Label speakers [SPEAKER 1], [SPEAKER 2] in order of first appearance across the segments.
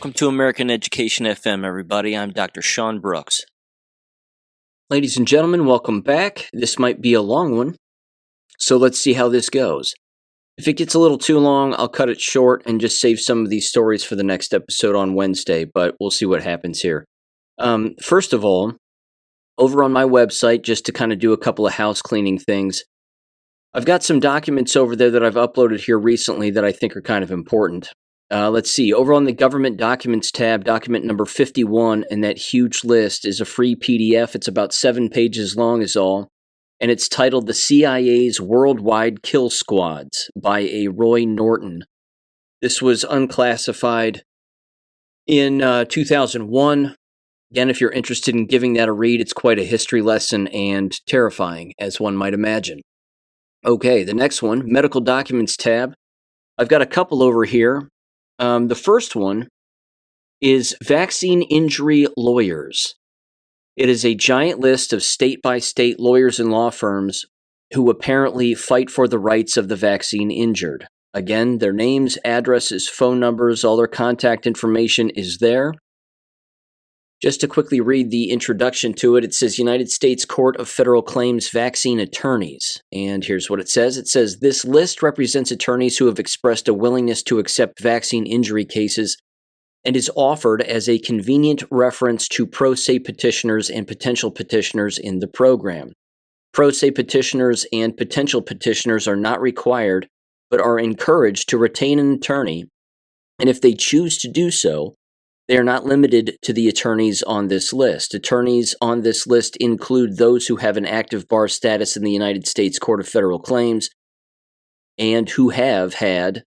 [SPEAKER 1] Welcome to American Education FM, everybody. I'm Dr. Sean Brooks. Ladies and gentlemen, welcome back. This might be a long one, so let's see how this goes. If it gets a little too long, I'll cut it short and just save some of these stories for the next episode on Wednesday, but we'll see what happens here. First of all, over on my website, just to kind of do a couple of house cleaning things, I've got some documents over there that I've uploaded here recently that I think are kind of important. Let's see, over on the Government Documents tab, document number 51, and that huge list is a free PDF. It's about 7 pages long is all, and it's titled The CIA's Worldwide Kill Squads by a Roy Norton. This was unclassified in 2001. Again, if you're interested in giving that a read, it's quite a history lesson and terrifying, as one might imagine. Okay, the next one, Medical Documents tab. I've got a couple over here. The first one is vaccine injury lawyers. It is a giant list of state-by-state lawyers and law firms who apparently fight for the rights of the vaccine injured. Again, their names, addresses, phone numbers, all their contact information is there. Just to quickly read the introduction to it, it says United States Court of Federal Claims Vaccine Attorneys. And here's what it says. It says, this list represents attorneys who have expressed a willingness to accept vaccine injury cases and is offered as a convenient reference to pro se petitioners and potential petitioners in the program. Pro se petitioners and potential petitioners are not required, but are encouraged to retain an attorney, and if they choose to do so, they are not limited to the attorneys on this list. Attorneys on this list include those who have an active bar status in the United States Court of Federal Claims and who have had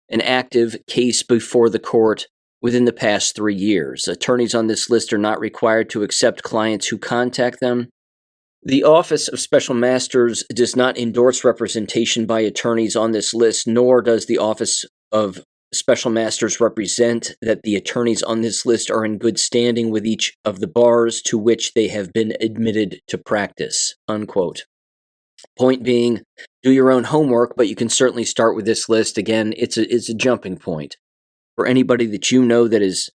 [SPEAKER 1] an active case before the court within the past 3 years. Attorneys on this list are not required to accept clients who contact them. The Office of Special Masters does not endorse representation by attorneys on this list, nor does the Office of Special Masters represent that the attorneys on this list are in good standing with each of the bars to which they have been admitted to practice, unquote. Point being, do your own homework, but you can certainly start with this list. Again, it's a jumping point. For anybody that you know that is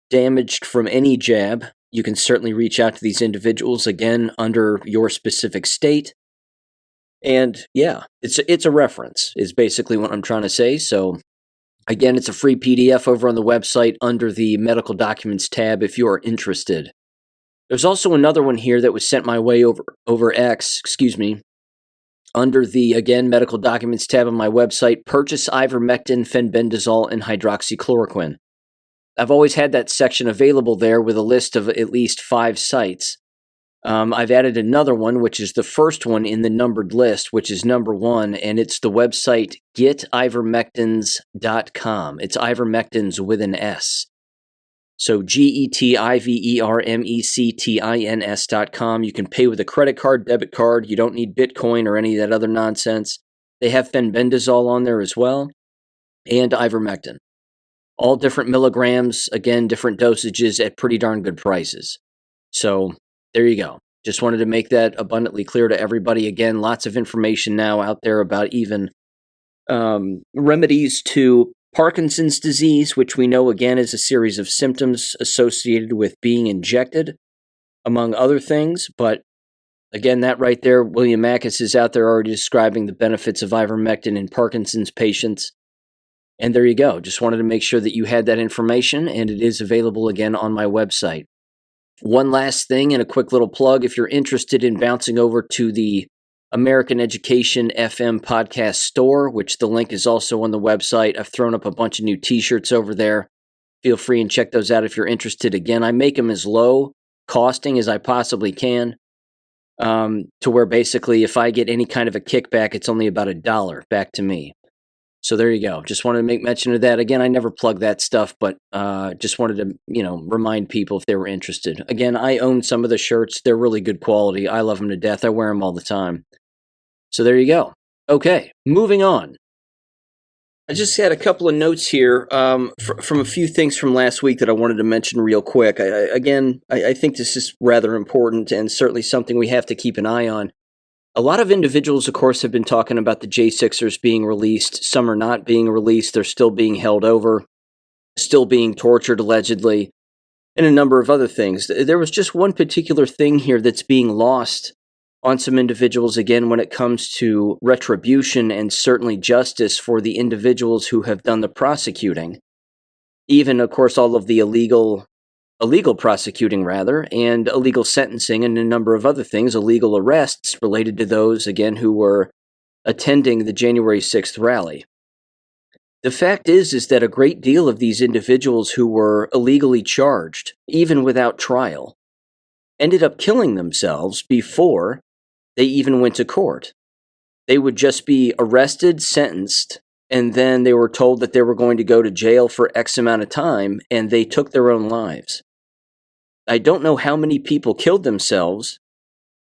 [SPEAKER 1] damaged from any jab, you can certainly reach out to these individuals, again, under your specific state. And yeah, it's a reference, is basically what I'm trying to say, so again, it's a free PDF over on the website under the Medical Documents tab if you are interested. There's also another one here that was sent my way over X, under the, again, Medical Documents tab on my website, purchase ivermectin, fenbendazole, and hydroxychloroquine. I've always had that section available there with a list of at least 5 sites. I've added another one, which is the first one in the numbered list, which is number 1, and it's the website getivermectins.com. It's ivermectins with an S. So getivermectins.com. You can pay with a credit card, debit card. You don't need Bitcoin or any of that other nonsense. They have fenbendazole on there as well, and ivermectin. All different milligrams, again, different dosages at pretty darn good prices. So there you go. Just wanted to make that abundantly clear to everybody. Again, lots of information now out there about even remedies to Parkinson's disease, which we know, again, is a series of symptoms associated with being injected, among other things. But again, that right there, William Mackis is out there already describing the benefits of ivermectin in Parkinson's patients. And there you go. Just wanted to make sure that you had that information, and it is available again on my website. One last thing and a quick little plug, if you're interested in bouncing over to the American Education FM podcast store, which the link is also on the website. I've thrown up a bunch of new t-shirts over there. Feel free and check those out if you're interested. Again, I make them as low costing as I possibly can, to where basically if I get any kind of a kickback, it's only about $1 back to me. So there you go. Just wanted to make mention of that. Again, I never plug that stuff, but just wanted to, remind people if they were interested. Again, I own some of the shirts. They're really good quality. I love them to death. I wear them all the time. So there you go. Okay, moving on. I just had a couple of notes here from a few things from last week that I wanted to mention real quick. I think this is rather important and certainly something we have to keep an eye on. A lot of individuals, of course, have been talking about the J6ers being released. Some are not being released. They're still being held over. still being tortured allegedly, and a number of other things. There was just one particular thing here that's being lost on some individuals, again, when it comes to retribution and certainly justice for the individuals who have done the prosecuting. Even, of course, all of the illegal prosecuting, rather, and illegal sentencing and a number of other things, illegal arrests related to those, again, who were attending the January 6th rally. The fact is that a great deal of these individuals who were illegally charged, even without trial, ended up killing themselves before they even went to court. They would just be arrested, sentenced, and then they were told that they were going to go to jail for X amount of time, and they took their own lives. I don't know how many people killed themselves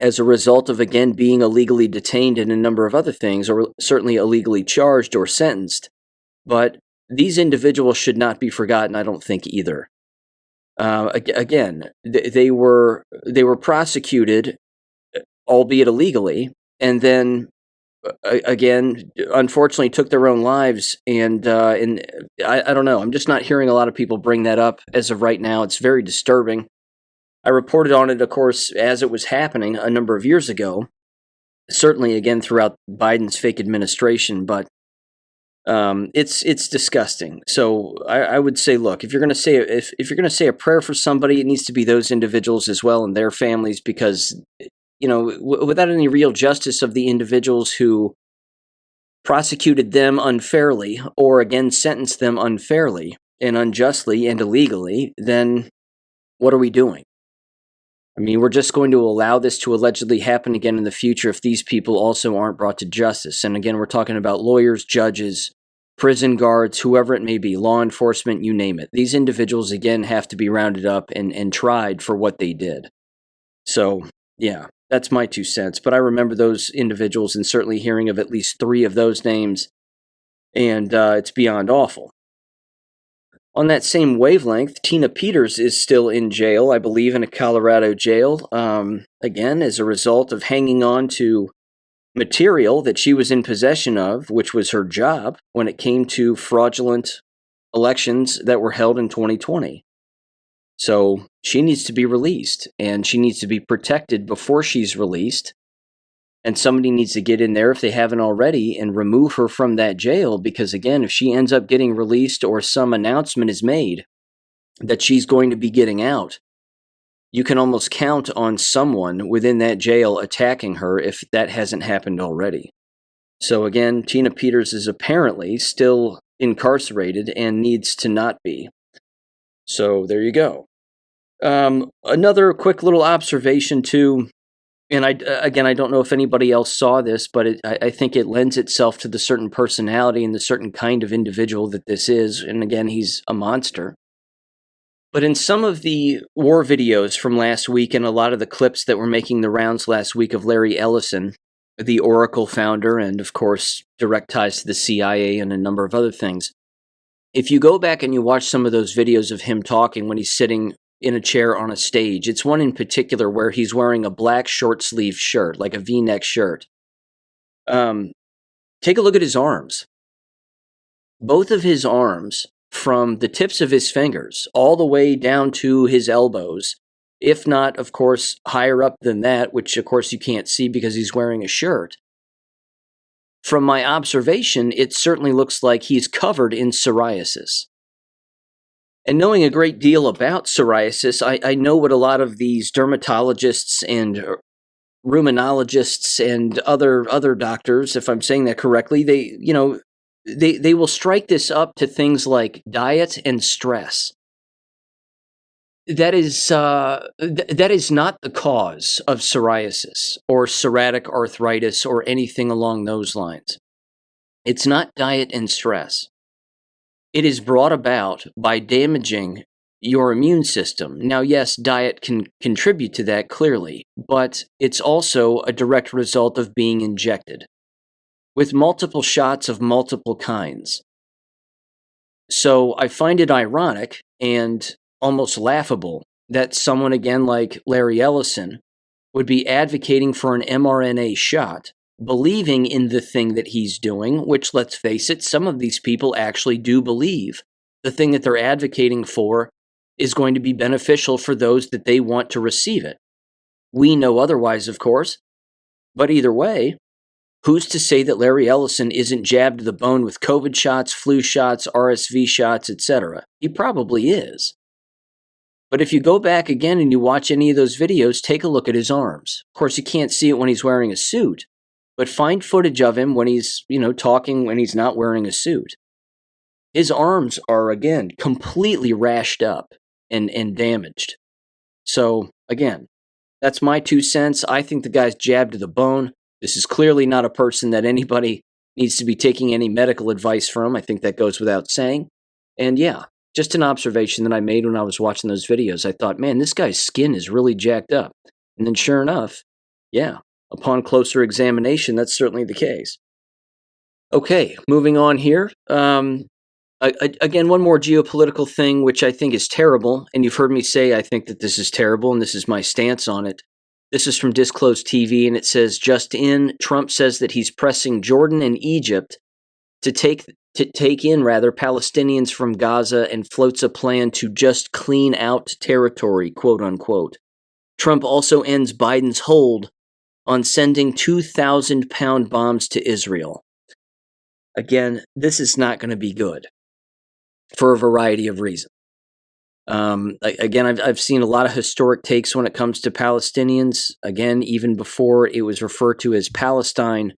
[SPEAKER 1] as a result of, again, being illegally detained and a number of other things, or certainly illegally charged or sentenced. But these individuals should not be forgotten, I don't think, either. Again, they were prosecuted, albeit illegally, and then, again, unfortunately took their own lives. And I don't know. I'm just not hearing a lot of people bring that up as of right now. It's very disturbing. I reported on it, of course, as it was happening a number of years ago, certainly, again, throughout Biden's fake administration, but it's disgusting. So I would say, look, if you're going to say if you're going to say a prayer for somebody, it needs to be those individuals as well and their families, because without any real justice of the individuals who prosecuted them unfairly or again sentenced them unfairly and unjustly and illegally, then what are we doing? I mean, we're just going to allow this to allegedly happen again in the future if these people also aren't brought to justice. And again, we're talking about lawyers, judges, prison guards, whoever it may be, law enforcement, you name it. These individuals, again, have to be rounded up and tried for what they did. So, yeah, that's my 2 cents. But I remember those individuals and certainly hearing of at least 3 of those names, and it's beyond awful. On that same wavelength, Tina Peters is still in jail, I believe, in a Colorado jail, again, as a result of hanging on to material that she was in possession of, which was her job when it came to fraudulent elections that were held in 2020. So she needs to be released, and she needs to be protected before she's released. And somebody needs to get in there, if they haven't already, and remove her from that jail, because again, if she ends up getting released or some announcement is made that she's going to be getting out, you can almost count on someone within that jail attacking her if that hasn't happened already. So again, Tina Peters is apparently still incarcerated and needs to not be. So there you go. Another quick little observation too. And I don't know if anybody else saw this, but I think it lends itself to the certain personality and the certain kind of individual that this is. And again, he's a monster. But in some of the war videos from last week and a lot of the clips that were making the rounds last week of Larry Ellison, the Oracle founder, and of course, direct ties to the CIA and a number of other things, if you go back and you watch some of those videos of him talking when he's sitting in a chair on a stage. It's one in particular where he's wearing a black short sleeve shirt, like a V-neck shirt. Take a look at his arms. Both of his arms, from the tips of his fingers all the way down to his elbows, if not, of course, higher up than that, which of course you can't see because he's wearing a shirt. From my observation, it certainly looks like he's covered in psoriasis. And knowing a great deal about psoriasis, I know what a lot of these dermatologists and rheumatologists and other doctors, if I'm saying that correctly, they will strike this up to things like diet and stress. That is not the cause of psoriasis or psoriatic arthritis or anything along those lines. It's not diet and stress. It is brought about by damaging your immune system. Now, yes, diet can contribute to that clearly, but it's also a direct result of being injected with multiple shots of multiple kinds. So I find it ironic and almost laughable that someone, again, like Larry Ellison, would be advocating for an mRNA shot, believing in the thing that he's doing, which, let's face it, some of these people actually do believe the thing that they're advocating for is going to be beneficial for those that they want to receive it. We know otherwise, of course, but either way, who's to say that Larry Ellison isn't jabbed to the bone with COVID shots, flu shots, RSV shots, etc.? He probably is. But if you go back again and you watch any of those videos, take a look at his arms. Of course, you can't see it when he's wearing a suit, but find footage of him when he's, talking when he's not wearing a suit. His arms are, again, completely rashed up and damaged. So, again, that's my 2 cents. I think the guy's jabbed to the bone. This is clearly not a person that anybody needs to be taking any medical advice from. I think that goes without saying. And yeah, just an observation that I made when I was watching those videos. I thought, man, this guy's skin is really jacked up. And then sure enough, yeah, upon closer examination, that's certainly the case. Okay, moving on here. Again, one more geopolitical thing, which I think is terrible. And you've heard me say I think that this is terrible, and this is my stance on it. This is from Disclosed TV, and it says, just in, Trump says that he's pressing Jordan and Egypt to take in Palestinians from Gaza and floats a plan to just clean out territory, quote unquote. Trump also ends Biden's hold on sending 2,000-pound bombs to Israel. Again, this is not going to be good for a variety of reasons. Again, I've seen a lot of historic takes when it comes to Palestinians. Again, even before it was referred to as Palestine,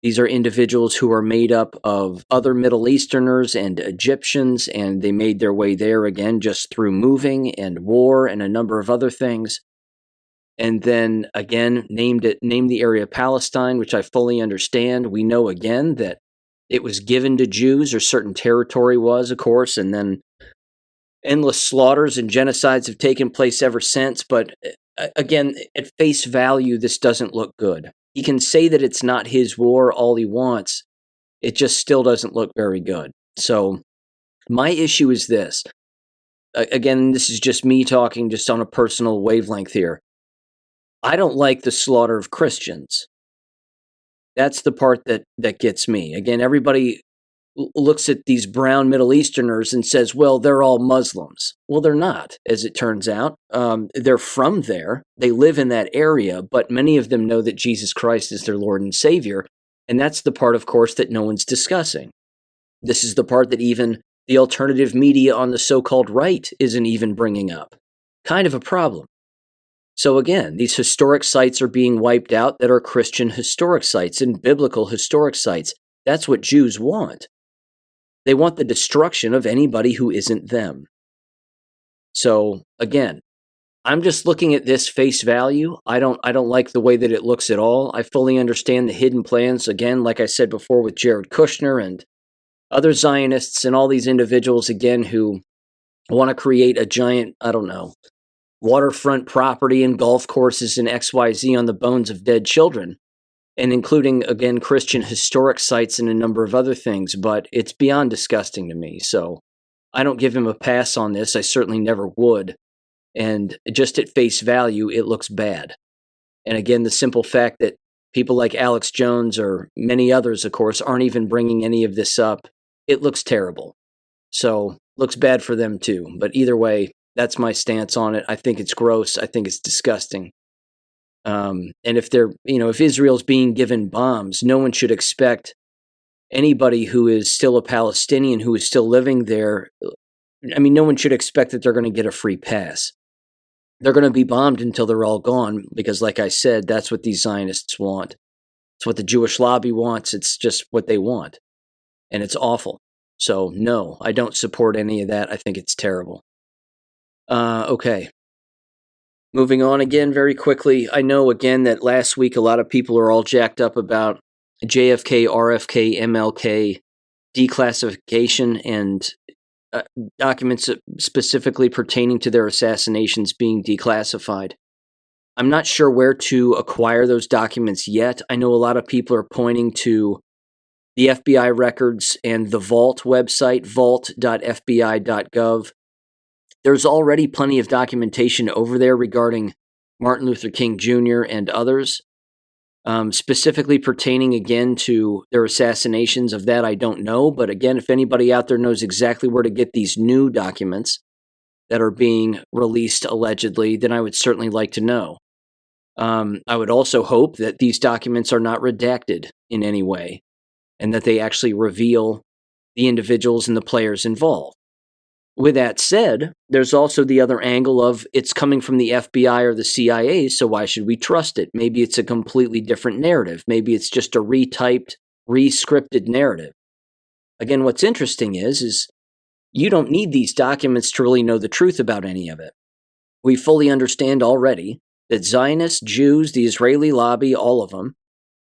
[SPEAKER 1] these are individuals who are made up of other Middle Easterners and Egyptians, and they made their way there again just through moving and war and a number of other things. And then again, named the area Palestine, which I fully understand. We know again that it was given to Jews, or certain territory was, of course, and then endless slaughters and genocides have taken place ever since. But again, at face value, this doesn't look good. He can say that it's not his war all he wants. It just still doesn't look very good. So my issue is this. Again, this is just me talking just on a personal wavelength here. I don't like the slaughter of Christians. That's the part that gets me. Again, everybody looks at these brown Middle Easterners and says, well, they're all Muslims. Well, they're not, as it turns out. They're from there. They live in that area, but many of them know that Jesus Christ is their Lord and Savior. And that's the part, of course, that no one's discussing. This is the part that even the alternative media on the so-called right isn't even bringing up. Kind of a problem. So again, these historic sites are being wiped out that are Christian historic sites and biblical historic sites. That's what Jews want. They want the destruction of anybody who isn't them. So again, I'm just looking at this face value. I don't like the way that it looks at all. I fully understand the hidden plans, again, like I said before, with Jared Kushner and other Zionists and all these individuals, again, who want to create a giant, waterfront property and golf courses and XYZ on the bones of dead children, and including, again, Christian historic sites and a number of other things, but it's beyond disgusting to me. So I don't give him a pass on this. I certainly never would. And just at face value, it looks bad. And again, the simple fact that people like Alex Jones or many others, of course, aren't even bringing any of this up, it looks terrible. So looks bad for them too. But either way, that's my stance on it. I think it's gross. I think it's disgusting. And if Israel's being given bombs, no one should expect anybody who is still a Palestinian who is still living there. No one should expect that they're going to get a free pass. They're going to be bombed until they're all gone because, like I said, that's what these Zionists want. It's what the Jewish lobby wants. It's just what they want. And it's awful. So, no, I don't support any of that. I think it's terrible. Okay. Moving on again very quickly. I know again that last week a lot of people are all jacked up about JFK, RFK, MLK, declassification, and documents specifically pertaining to their assassinations being declassified. I'm not sure where to acquire those documents yet. I know a lot of people are pointing to the FBI records and the Vault website, vault.fbi.gov. There's already plenty of documentation over there regarding Martin Luther King Jr. and others. Specifically pertaining again to their assassinations of that, I don't know. But again, if anybody out there knows exactly where to get these new documents that are being released allegedly, then I would certainly like to know. I would also hope that these documents are not redacted in any way and that they actually reveal the individuals and the players involved. With that said, there's also the other angle of it's coming from the FBI or the CIA, so why should we trust it? Maybe it's a completely different narrative. Maybe it's just a retyped, re-scripted narrative. Again, what's interesting is you don't need these documents to really know the truth about any of it. We fully understand already that Zionists, Jews, the Israeli lobby, all of them,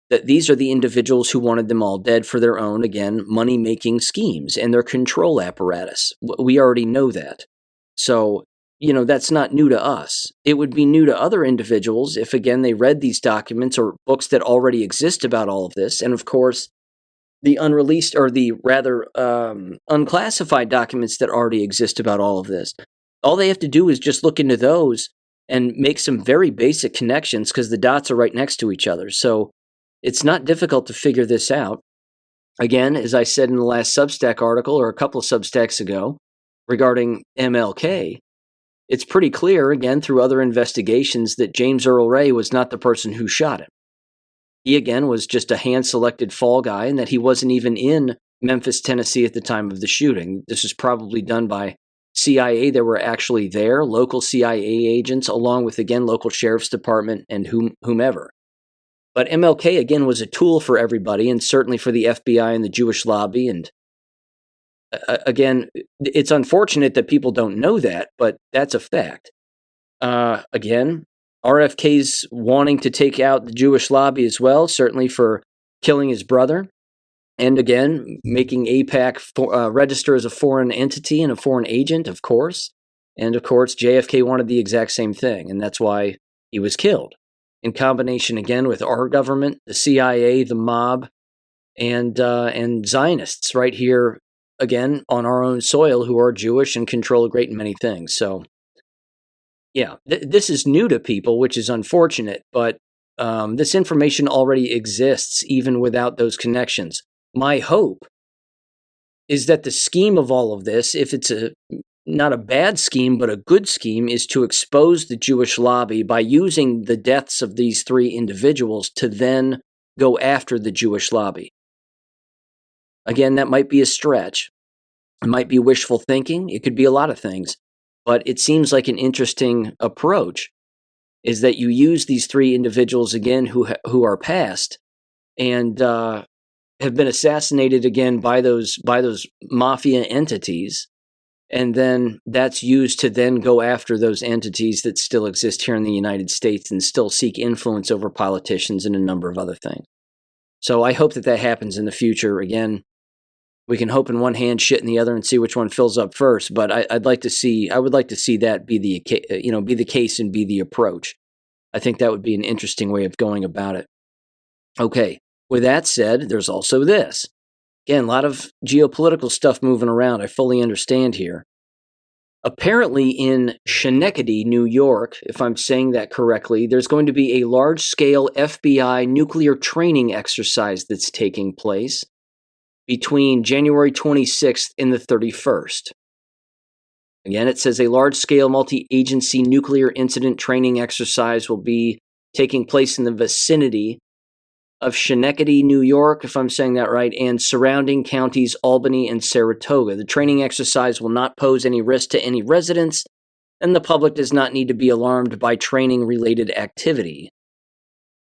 [SPEAKER 1] that these are the individuals who wanted them all dead for their own, again, money-making schemes and their control apparatus. We already know that. So, that's not new to us. It would be new to other individuals if, again, they read these documents or books that already exist about all of this. And, of course, the unreleased or the rather unclassified documents that already exist about all of this. All they have to do is just look into those and make some very basic connections because the dots are right next to each other. So it's not difficult to figure this out. Again, as I said in the last Substack article or a couple of Substacks ago regarding MLK, it's pretty clear, again, through other investigations that James Earl Ray was not the person who shot him. He, again, was just a hand-selected fall guy and that he wasn't even in Memphis, Tennessee at the time of the shooting. This was probably done by CIA that were actually there, local CIA agents, along with, again, local sheriff's department and whomever. But MLK, again, was a tool for everybody, and certainly for the FBI and the Jewish lobby. And again, it's unfortunate that people don't know that, but that's a fact. Again, RFK's wanting to take out the Jewish lobby as well, certainly for killing his brother. And again, making AIPAC register as a foreign entity and a foreign agent, of course. And of course, JFK wanted the exact same thing, and that's why he was killed. In combination, again, with our government, the CIA, the mob, and Zionists right here, again, on our own soil who are Jewish and control a great many things. So, yeah, this is new to people, which is unfortunate, but this information already exists even without those connections. My hope is that the scheme of all of this, if it's not a bad scheme, but a good scheme, is to expose the Jewish lobby by using the deaths of these three individuals to then go after the Jewish lobby. Again, that might be a stretch. It might be wishful thinking. It could be a lot of things. But it seems like an interesting approach is that you use these three individuals, again, who are past and have been assassinated, again, by those mafia entities. And then that's used to then go after those entities that still exist here in the United States and still seek influence over politicians and a number of other things. So I hope that happens in the future. Again, we can hope in one hand, shit in the other, and see which one fills up first. But I would like to see that be the case and be the approach. I think that would be an interesting way of going about it. Okay. With that said, there's also this. Again, a lot of geopolitical stuff moving around. I fully understand here. Apparently in Schenectady, New York, if I'm saying that correctly, there's going to be a large-scale FBI nuclear training exercise that's taking place between January 26th and the 31st. Again, it says a large-scale multi-agency nuclear incident training exercise will be taking place in the vicinity of Schenectady, New York, if I'm saying that right, and surrounding counties Albany and Saratoga. The training exercise will not pose any risk to any residents, and the public does not need to be alarmed by training-related activity.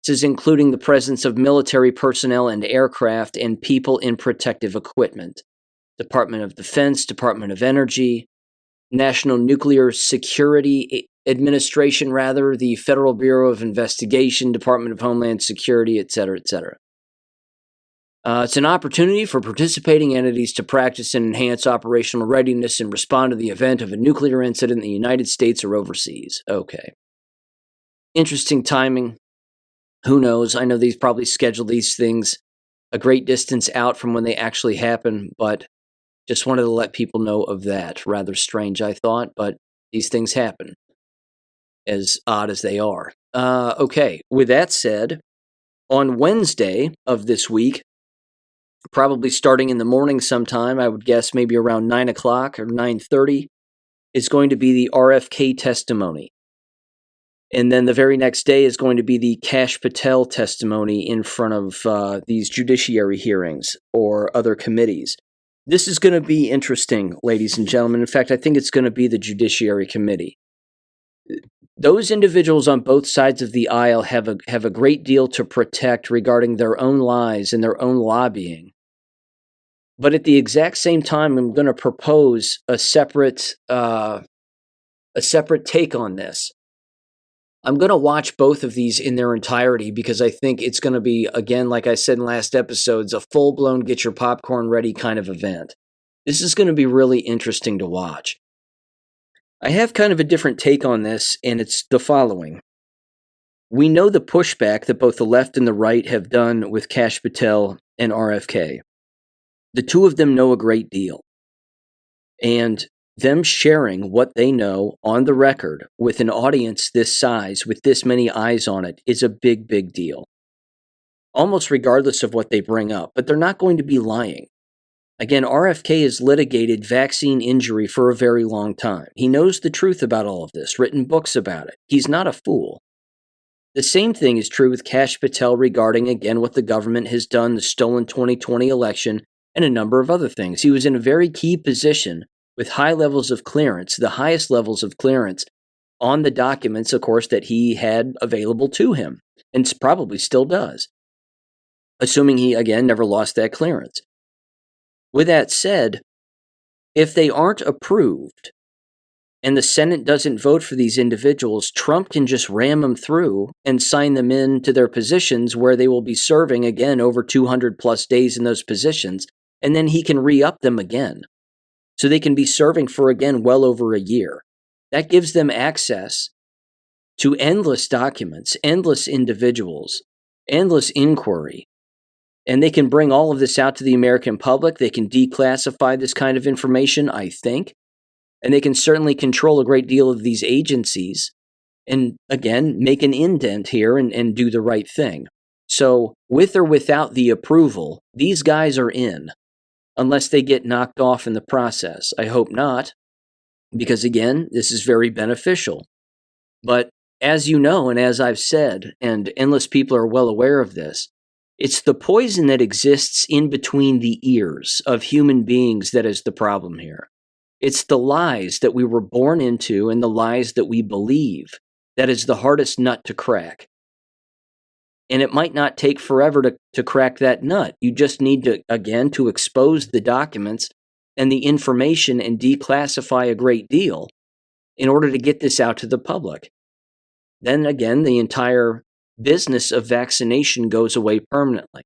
[SPEAKER 1] This is including the presence of military personnel and aircraft and people in protective equipment. Department of Defense, Department of Energy, National Nuclear Security Administration, the Federal Bureau of Investigation, Department of Homeland Security, etc., etc. It's an opportunity for participating entities to practice and enhance operational readiness and respond to the event of a nuclear incident in the United States or overseas. Okay. Interesting timing. Who knows? I know these probably schedule these things a great distance out from when they actually happen, but just wanted to let people know of that. Rather strange, I thought, but these things happen, as odd as they are. Okay, with that said, On Wednesday of this week, probably starting in the morning sometime, I would guess maybe around 9 o'clock or 9:30, is going to be the RFK testimony. And then the very next day is going to be the Kash Patel testimony in front of these judiciary hearings or other committees. This is going to be interesting, ladies and gentlemen. In fact, I think it's going to be the Judiciary Committee. Those individuals on both sides of the aisle have a great deal to protect regarding their own lies and their own lobbying. But at the exact same time, I'm going to propose a separate take on this. I'm going to watch both of these in their entirety because I think it's going to be, again, like I said in last episodes, a full-blown get your popcorn ready kind of event. This is going to be really interesting to watch. I have kind of a different take on this, and it's the following. We know the pushback that both the left and the right have done with Kash Patel and RFK. The two of them know a great deal. And them sharing what they know on the record with an audience this size, with this many eyes on it, is a big, big deal. Almost regardless of what they bring up, but they're not going to be lying. Again, RFK has litigated vaccine injury for a very long time. He knows the truth about all of this, written books about it. He's not a fool. The same thing is true with Kash Patel regarding, again, what the government has done, the stolen 2020 election, and a number of other things. He was in a very key position with high levels of clearance, the highest levels of clearance on the documents, of course, that he had available to him, and probably still does, assuming he, again, never lost that clearance. With that said, if they aren't approved and the Senate doesn't vote for these individuals, Trump can just ram them through and sign them into their positions where they will be serving, again, over 200 plus days in those positions, and then he can re-up them again. So they can be serving for, again, well over a year. That gives them access to endless documents, endless individuals, endless inquiry. And they can bring all of this out to the American public. They can declassify this kind of information, I think. And they can certainly control a great deal of these agencies and, again, make an indent here and do the right thing. So with or without the approval, these guys are in. Unless they get knocked off in the process. I hope not, because again, this is very beneficial. But as you know, and as I've said, and endless people are well aware of this, it's the poison that exists in between the ears of human beings that is the problem here. It's the lies that we were born into and the lies that we believe that is the hardest nut to crack. And it might not take forever to crack that nut. You just need to, again, to expose the documents and the information and declassify a great deal in order to get this out to the public. Then again, the entire business of vaccination goes away permanently.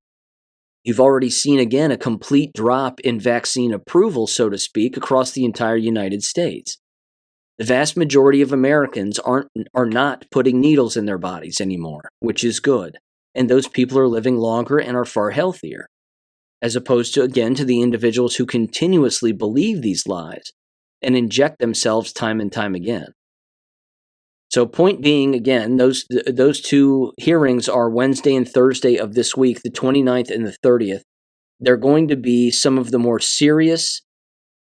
[SPEAKER 1] You've already seen, again, a complete drop in vaccine approval, so to speak, across the entire United States. The vast majority of Americans are not putting needles in their bodies anymore, which is good. And those people are living longer and are far healthier, as opposed to, again, to the individuals who continuously believe these lies and inject themselves time and time again. So point being, again, those two hearings are Wednesday and Thursday of this week, the 29th and the 30th. They're going to be some of the more serious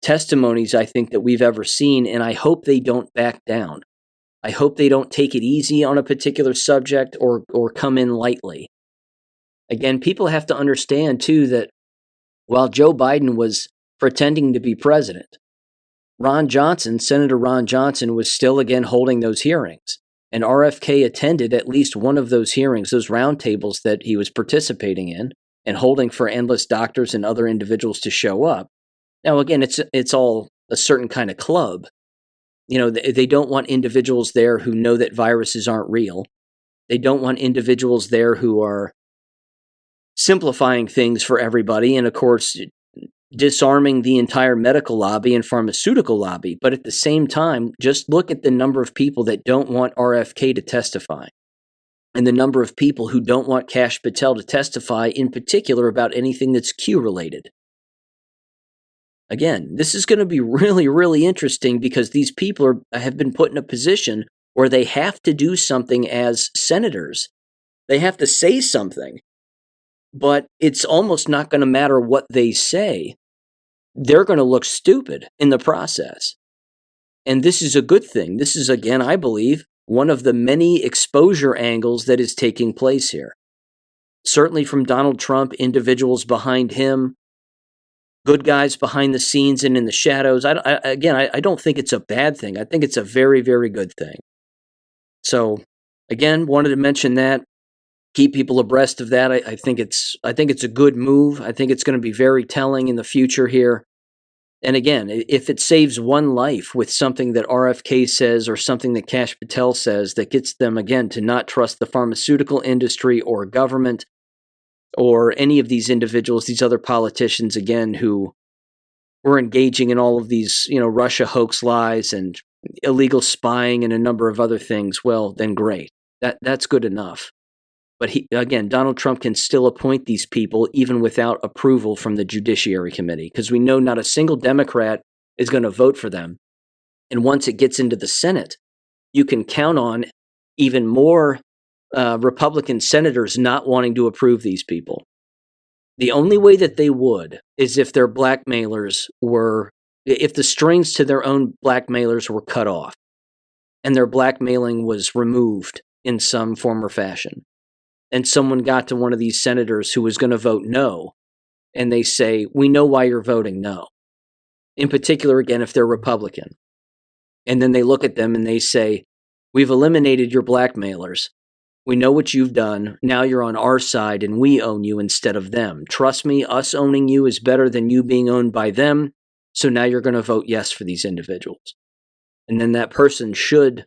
[SPEAKER 1] testimonies, I think, that we've ever seen, and I hope they don't back down. I hope they don't take it easy on a particular subject or come in lightly. Again, people have to understand, too, that while Joe Biden was pretending to be president, Senator Ron Johnson, was still, again, holding those hearings. And RFK attended at least one of those hearings, those roundtables that he was participating in and holding for endless doctors and other individuals to show up. Now, again, it's all a certain kind of club. You know, they don't want individuals there who know that viruses aren't real. They don't want individuals there who are simplifying things for everybody and, of course, disarming the entire medical lobby and pharmaceutical lobby. But at the same time, just look at the number of people that don't want RFK to testify and the number of people who don't want Kash Patel to testify in particular about anything that's Q-related. Again, this is going to be really, really interesting because these people have been put in a position where they have to do something as senators. They have to say something, but it's almost not going to matter what they say. They're going to look stupid in the process. And this is a good thing. This is, again, I believe, one of the many exposure angles that is taking place here. Certainly from Donald Trump, individuals behind him, good guys behind the scenes and in the shadows. I don't think it's a bad thing. I think it's a very, very good thing. So, again, wanted to mention that. Keep people abreast of that. I think it's a good move. I think it's going to be very telling in the future here. And again, if it saves one life with something that RFK says or something that Kash Patel says that gets them, again, to not trust the pharmaceutical industry or government or any of these individuals, these other politicians, again, who were engaging in all of these, Russia hoax lies and illegal spying and a number of other things, well, then great. That's good enough. But Donald Trump can still appoint these people even without approval from the Judiciary Committee, because we know not a single Democrat is going to vote for them. And once it gets into the Senate, you can count on even more Republican senators not wanting to approve these people. The only way that they would is if their blackmailers if the strings to their own blackmailers were cut off and their blackmailing was removed in some form or fashion. And someone got to one of these senators who was going to vote no, and they say, we know why you're voting no. In particular, again, if they're Republican. And then they look at them and they say, we've eliminated your blackmailers. We know what you've done. Now you're on our side and we own you instead of them. Trust me, us owning you is better than you being owned by them. So now you're going to vote yes for these individuals. And then that person should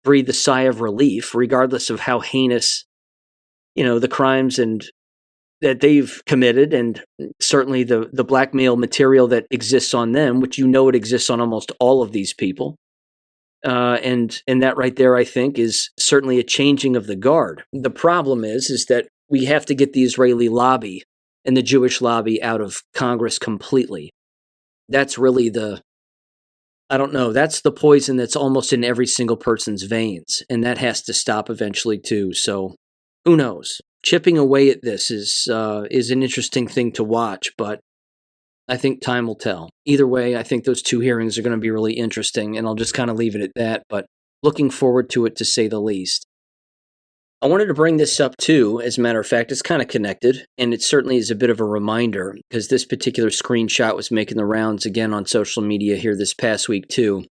[SPEAKER 1] breathe a sigh of relief, regardless of how heinous the crimes and that they've committed, and certainly the blackmail material that exists on them, which it exists on almost all of these people. And that right there, I think, is certainly a changing of the guard. The problem is that we have to get the Israeli lobby and the Jewish lobby out of Congress completely. That's really that's the poison that's almost in every single person's veins, and that has to stop eventually too. So who knows? Chipping away at this is an interesting thing to watch, but I think time will tell. Either way, I think those two hearings are going to be really interesting, and I'll just kind of leave it at that, but looking forward to it, to say the least. I wanted to bring this up too. As a matter of fact, it's kind of connected, and it certainly is a bit of a reminder, because this particular screenshot was making the rounds again on social media here this past week too.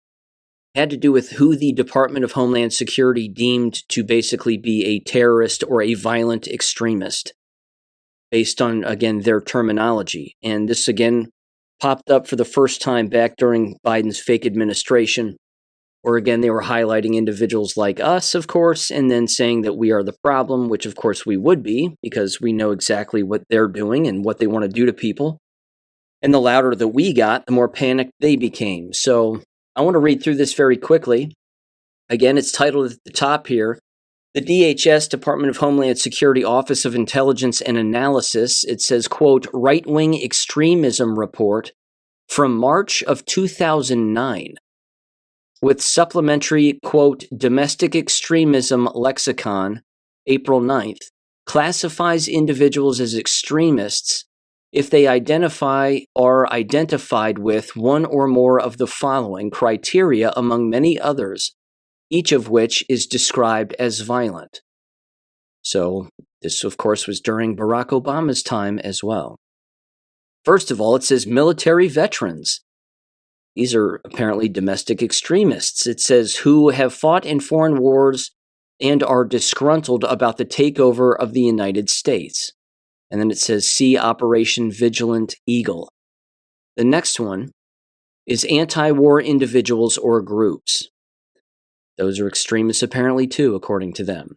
[SPEAKER 1] Had to do with who the Department of Homeland Security deemed to basically be a terrorist or a violent extremist, based on, again, their terminology. And this, again, popped up for the first time back during Biden's fake administration, where, again, they were highlighting individuals like us, of course, and then saying that we are the problem, which, of course, we would be, because we know exactly what they're doing and what they want to do to people. And the louder that we got, the more panicked they became. So I want to read through this very quickly. Again, it's titled at the top here, the DHS, Department of Homeland Security Office of Intelligence and Analysis. It says, quote, right-wing extremism report from March of 2009 with supplementary, quote, domestic extremism lexicon, April 9th, classifies individuals as extremists if they are identified with one or more of the following criteria among many others, each of which is described as violent. So this, of course, was during Barack Obama's time as well. First of all, it says military veterans. These are apparently domestic extremists. It says who have fought in foreign wars and are disgruntled about the takeover of the United States. And then it says, see Operation Vigilant Eagle. The next one is anti-war individuals or groups. Those are extremists apparently too, according to them.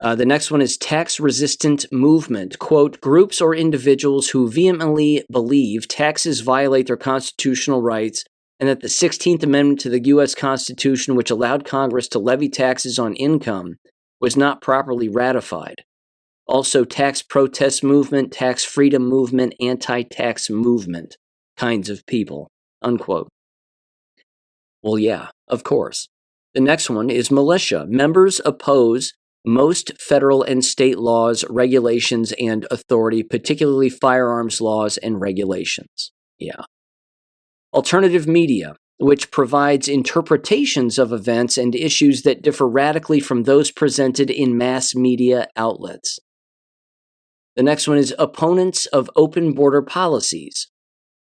[SPEAKER 1] The next one is tax-resistant movement. Quote, groups or individuals who vehemently believe taxes violate their constitutional rights and that the 16th Amendment to the U.S. Constitution, which allowed Congress to levy taxes on income, was not properly ratified. Also, tax protest movement, tax freedom movement, anti-tax movement kinds of people, unquote. Well, yeah, of course. The next one is militia. Members oppose most federal and state laws, regulations, and authority, particularly firearms laws and regulations. Yeah. Alternative media, which provides interpretations of events and issues that differ radically from those presented in mass media outlets. The next one is opponents of open border policies,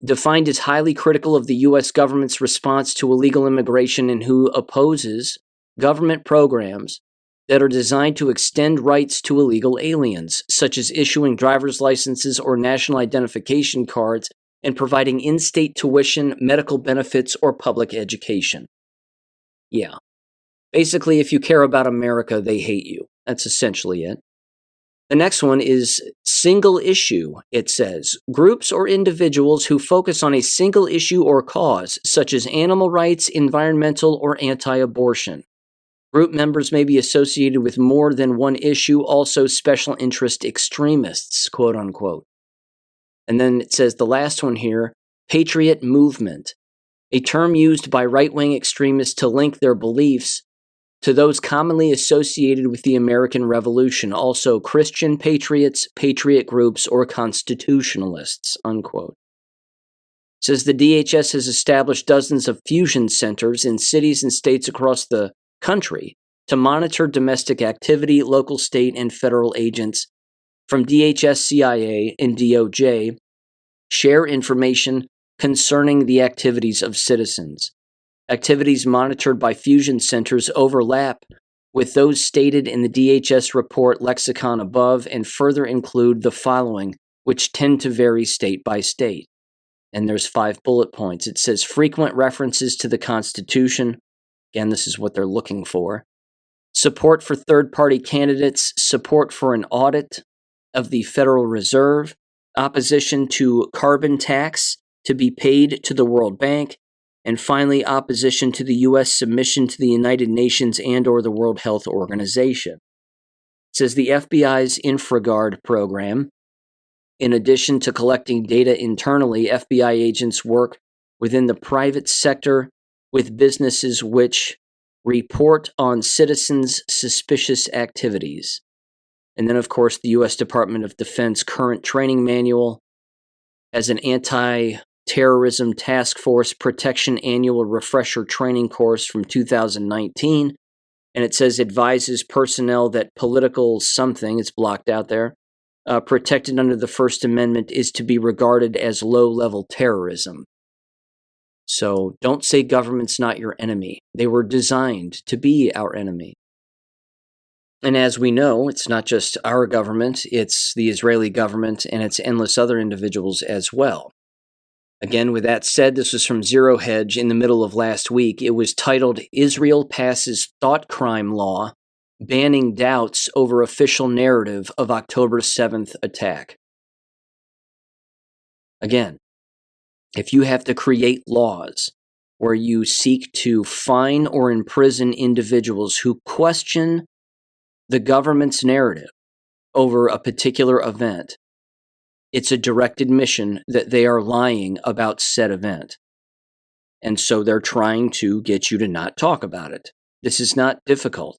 [SPEAKER 1] defined as highly critical of the U.S. government's response to illegal immigration and who opposes government programs that are designed to extend rights to illegal aliens, such as issuing driver's licenses or national identification cards and providing in-state tuition, medical benefits, or public education. Yeah. Basically, if you care about America, they hate you. That's essentially it. The next one is single issue, it says. Groups or individuals who focus on a single issue or cause, such as animal rights, environmental, or anti-abortion. Group members may be associated with more than one issue, also special interest extremists, quote unquote. And then it says the last one here, patriot movement, a term used by right-wing extremists to link their beliefs to those commonly associated with the American Revolution, also Christian patriots, patriot groups, or constitutionalists, unquote. It says the DHS has established dozens of fusion centers in cities and states across the country to monitor domestic activity. Local, state, and federal agents from DHS, CIA, and DOJ share information concerning the activities of citizens. Activities monitored by fusion centers overlap with those stated in the DHS report lexicon above and further include the following, which tend to vary state by state. And there's 5 bullet points. It says frequent references to the Constitution. Again, this is what they're looking for. Support for third-party candidates, support for an audit of the Federal Reserve, opposition to carbon tax to be paid to the World Bank, and finally, opposition to the U.S. submission to the United Nations and or the World Health Organization. It says the FBI's InfraGard program. In addition to collecting data internally, FBI agents work within the private sector with businesses which report on citizens' suspicious activities. And then, of course, the U.S. Department of Defense current training manual as an anti-terrorism task force protection annual refresher training course from 2019. And it says advises personnel that political something, it's blocked out there, protected under the First Amendment is to be regarded as low-level terrorism. So don't say government's not your enemy. They were designed to be our enemy. And as we know, it's not just our government, it's the Israeli government and it's endless other individuals as well. Again, with that said, this was from Zero Hedge in the middle of last week. It was titled, Israel Passes Thought Crime Law, Banning Doubts Over Official Narrative of October 7th Attack. Again, if you have to create laws where you seek to fine or imprison individuals who question the government's narrative over a particular event, it's a direct admission that they are lying about said event. And so they're trying to get you to not talk about it. This is not difficult.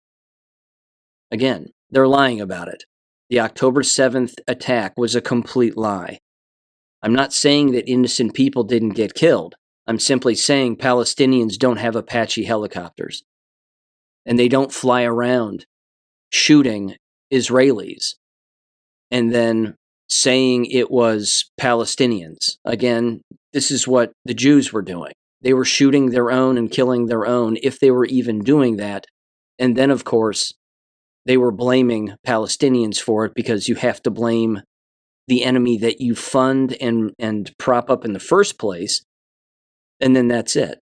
[SPEAKER 1] Again, they're lying about it. The October 7th attack was a complete lie. I'm not saying that innocent people didn't get killed. I'm simply saying Palestinians don't have Apache helicopters. And they don't fly around shooting Israelis and then saying it was Palestinians. Again, this is what the Jews were doing. They were shooting their own and killing their own, if they were even doing that. And then, of course, they were blaming Palestinians for it because you have to blame the enemy that you fund and prop up in the first place. And then that's it.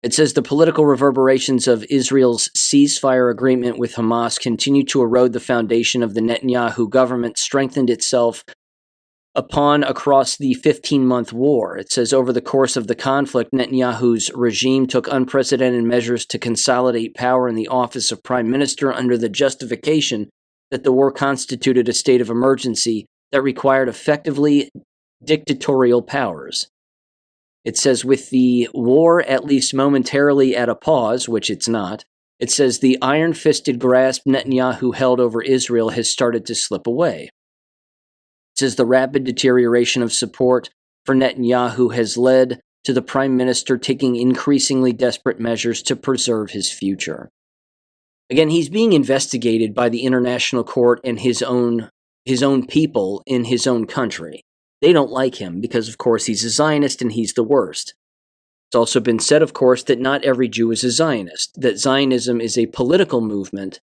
[SPEAKER 1] It says the political reverberations of Israel's ceasefire agreement with Hamas continue to erode the foundation of the Netanyahu government, strengthened itself upon across the 15-month war. It says over the course of the conflict, Netanyahu's regime took unprecedented measures to consolidate power in the office of prime minister under the justification that the war constituted a state of emergency that required effectively dictatorial powers. It says with the war at least momentarily at a pause, which it's not, It says the iron-fisted grasp Netanyahu held over Israel has started to slip away. It says the rapid deterioration of support for Netanyahu has led to the prime minister taking increasingly desperate measures to preserve his future. Again, he's being investigated by the international court and his own people in his own country. They don't like him because, of course, he's a Zionist and he's the worst. It's also been said, of course, that not every Jew is a Zionist, that Zionism is a political movement,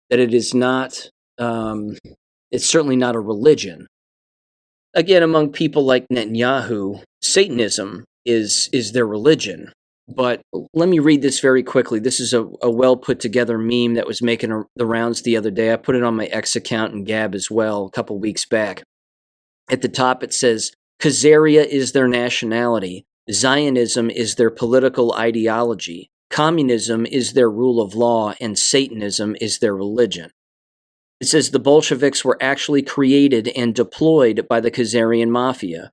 [SPEAKER 1] that it is not, it's certainly not a religion. Again, among people like Netanyahu, Satanism is their religion. But let me read this very quickly. This is a well put together meme that was making the rounds the other day. I put it on my X account and Gab as well a couple weeks back. At the top it says, Khazaria is their nationality. Zionism is their political ideology. Communism is their rule of law, and Satanism is their religion. It says the Bolsheviks were actually created and deployed by the Khazarian mafia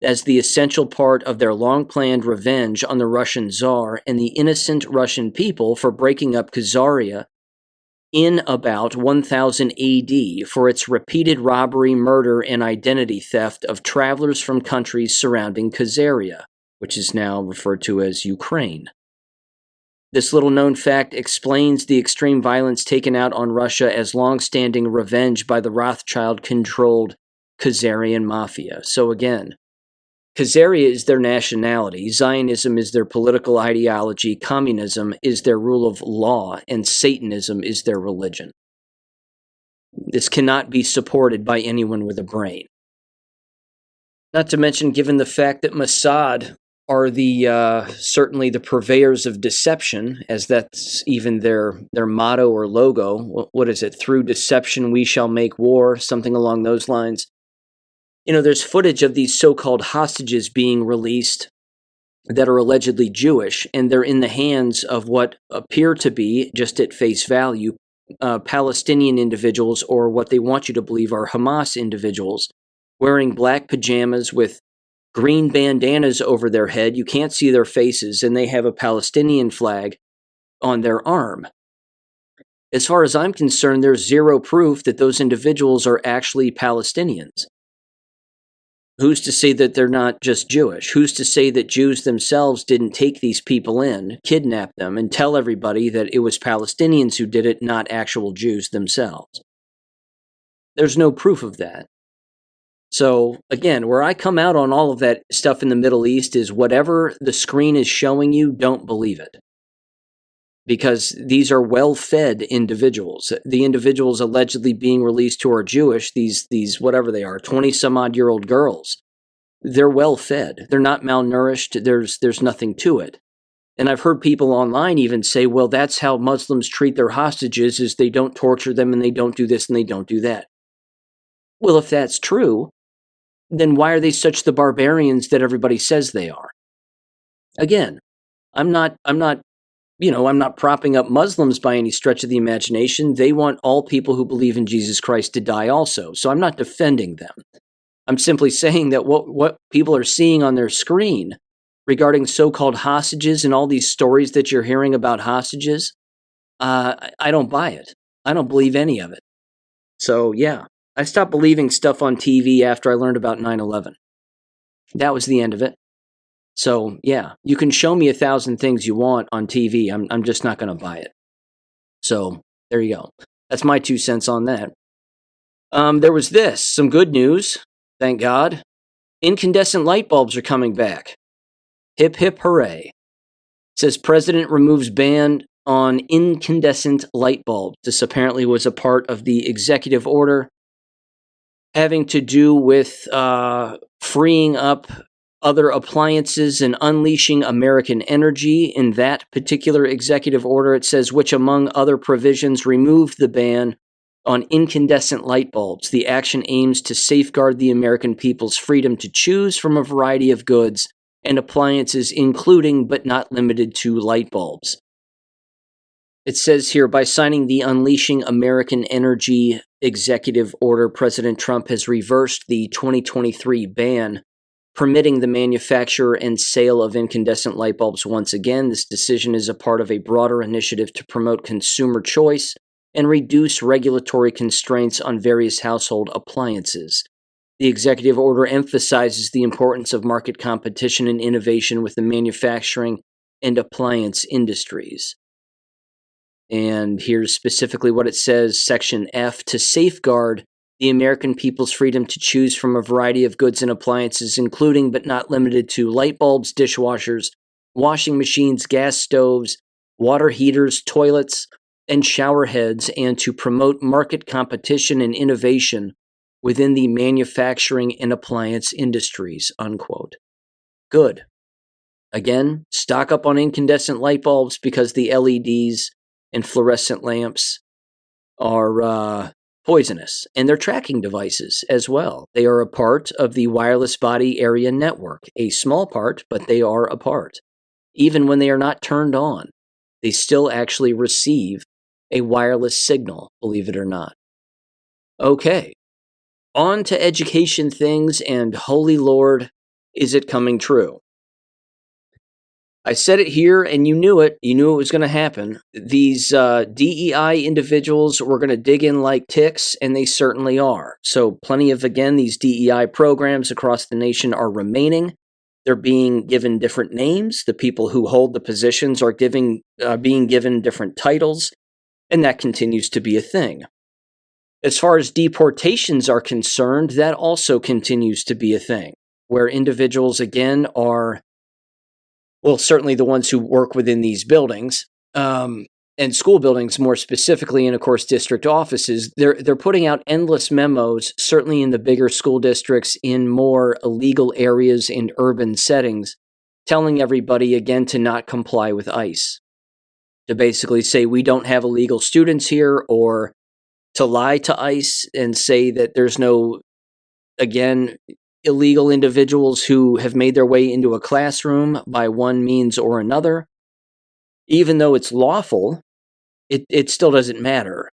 [SPEAKER 1] as the essential part of their long-planned revenge on the Russian Tsar and the innocent Russian people for breaking up Khazaria in about 1000 AD for its repeated robbery, murder, and identity theft of travelers from countries surrounding Khazaria, which is now referred to as Ukraine. This little-known fact explains the extreme violence taken out on Russia as long-standing revenge by the Rothschild-controlled Khazarian mafia. So again, Khazaria is their nationality, Zionism is their political ideology, communism is their rule of law, and Satanism is their religion. This cannot be supported by anyone with a brain. Not to mention, given the fact that Mossad are certainly the purveyors of deception, as that's even their motto or logo. What is it? Through deception we shall make war, something along those lines. You know, there's footage of these so-called hostages being released that are allegedly Jewish, and they're in the hands of what appear to be, just at face value, Palestinian individuals, or what they want you to believe are Hamas individuals, wearing black pajamas with green bandanas over their head. You can't see their faces, and they have a Palestinian flag on their arm. As far as I'm concerned, there's zero proof that those individuals are actually Palestinians. Who's to say that they're not just Jewish? Who's to say that Jews themselves didn't take these people in, kidnap them, and tell everybody that it was Palestinians who did it, not actual Jews themselves? There's no proof of that. So, again, where I come out on all of that stuff in the Middle East is whatever the screen is showing you, don't believe it. Because these are well-fed individuals. The individuals allegedly being released who are Jewish, these whatever they are, 20-some-odd-year-old girls, they're well-fed. They're not malnourished. There's nothing to it. And I've heard people online even say, well, that's how Muslims treat their hostages, is they don't torture them and they don't do this and they don't do that. Well, if that's true, then why are they such the barbarians that everybody says they are? Again, I'm not propping up Muslims by any stretch of the imagination. They want all people who believe in Jesus Christ to die also. So I'm not defending them. I'm simply saying that what people are seeing on their screen regarding so-called hostages and all these stories that you're hearing about hostages, I don't buy it. I don't believe any of it. So yeah, I stopped believing stuff on TV after I learned about 9/11. That was the end of it. So, yeah, you can show me 1,000 things you want on TV. I'm just not going to buy it. So, there you go. That's my 2 cents on that. There was some good news, thank God. Incandescent light bulbs are coming back. Hip, hip, hooray. It says President removes ban on incandescent light bulbs. This apparently was a part of the executive order having to do with freeing up other appliances and unleashing American energy. In that particular executive order, it says, which among other provisions removed the ban on incandescent light bulbs. The action aims to safeguard the American people's freedom to choose from a variety of goods and appliances, including but not limited to light bulbs. It says here, by signing the Unleashing American Energy Executive Order, President Trump has reversed the 2023 ban permitting the manufacture and sale of incandescent light bulbs once again. This decision is a part of a broader initiative to promote consumer choice and reduce regulatory constraints on various household appliances. The executive order emphasizes the importance of market competition and innovation with the manufacturing and appliance industries. And here's specifically what it says, Section F, to safeguard the American people's freedom to choose from a variety of goods and appliances, including but not limited to light bulbs, dishwashers, washing machines, gas stoves, water heaters, toilets, and shower heads, and to promote market competition and innovation within the manufacturing and appliance industries, unquote. Good. Again, stock up on incandescent light bulbs because the LEDs and fluorescent lamps are poisonous, and they're tracking devices as well. They are a part of the wireless body area network, a small part, but they are a part. Even when they are not turned on, they still actually receive a wireless signal, believe it or not. Okay, on to education things, and holy Lord, is it coming true? I said it here, and you knew it. You knew it was going to happen. These DEI individuals were going to dig in like ticks, and they certainly are. So plenty of, again, these DEI programs across the nation are remaining. They're being given different names. The people who hold the positions are being given different titles, and that continues to be a thing. As far as deportations are concerned, that also continues to be a thing, where individuals, again, are, well, certainly the ones who work within these buildings, and school buildings more specifically, and of course district offices, they're putting out endless memos, certainly in the bigger school districts, in more illegal areas and urban settings, telling everybody, again, to not comply with ICE. To basically say we don't have illegal students here, or to lie to ICE and say that there's no, again, illegal individuals who have made their way into a classroom by one means or another. Even though it's lawful, it still doesn't matter.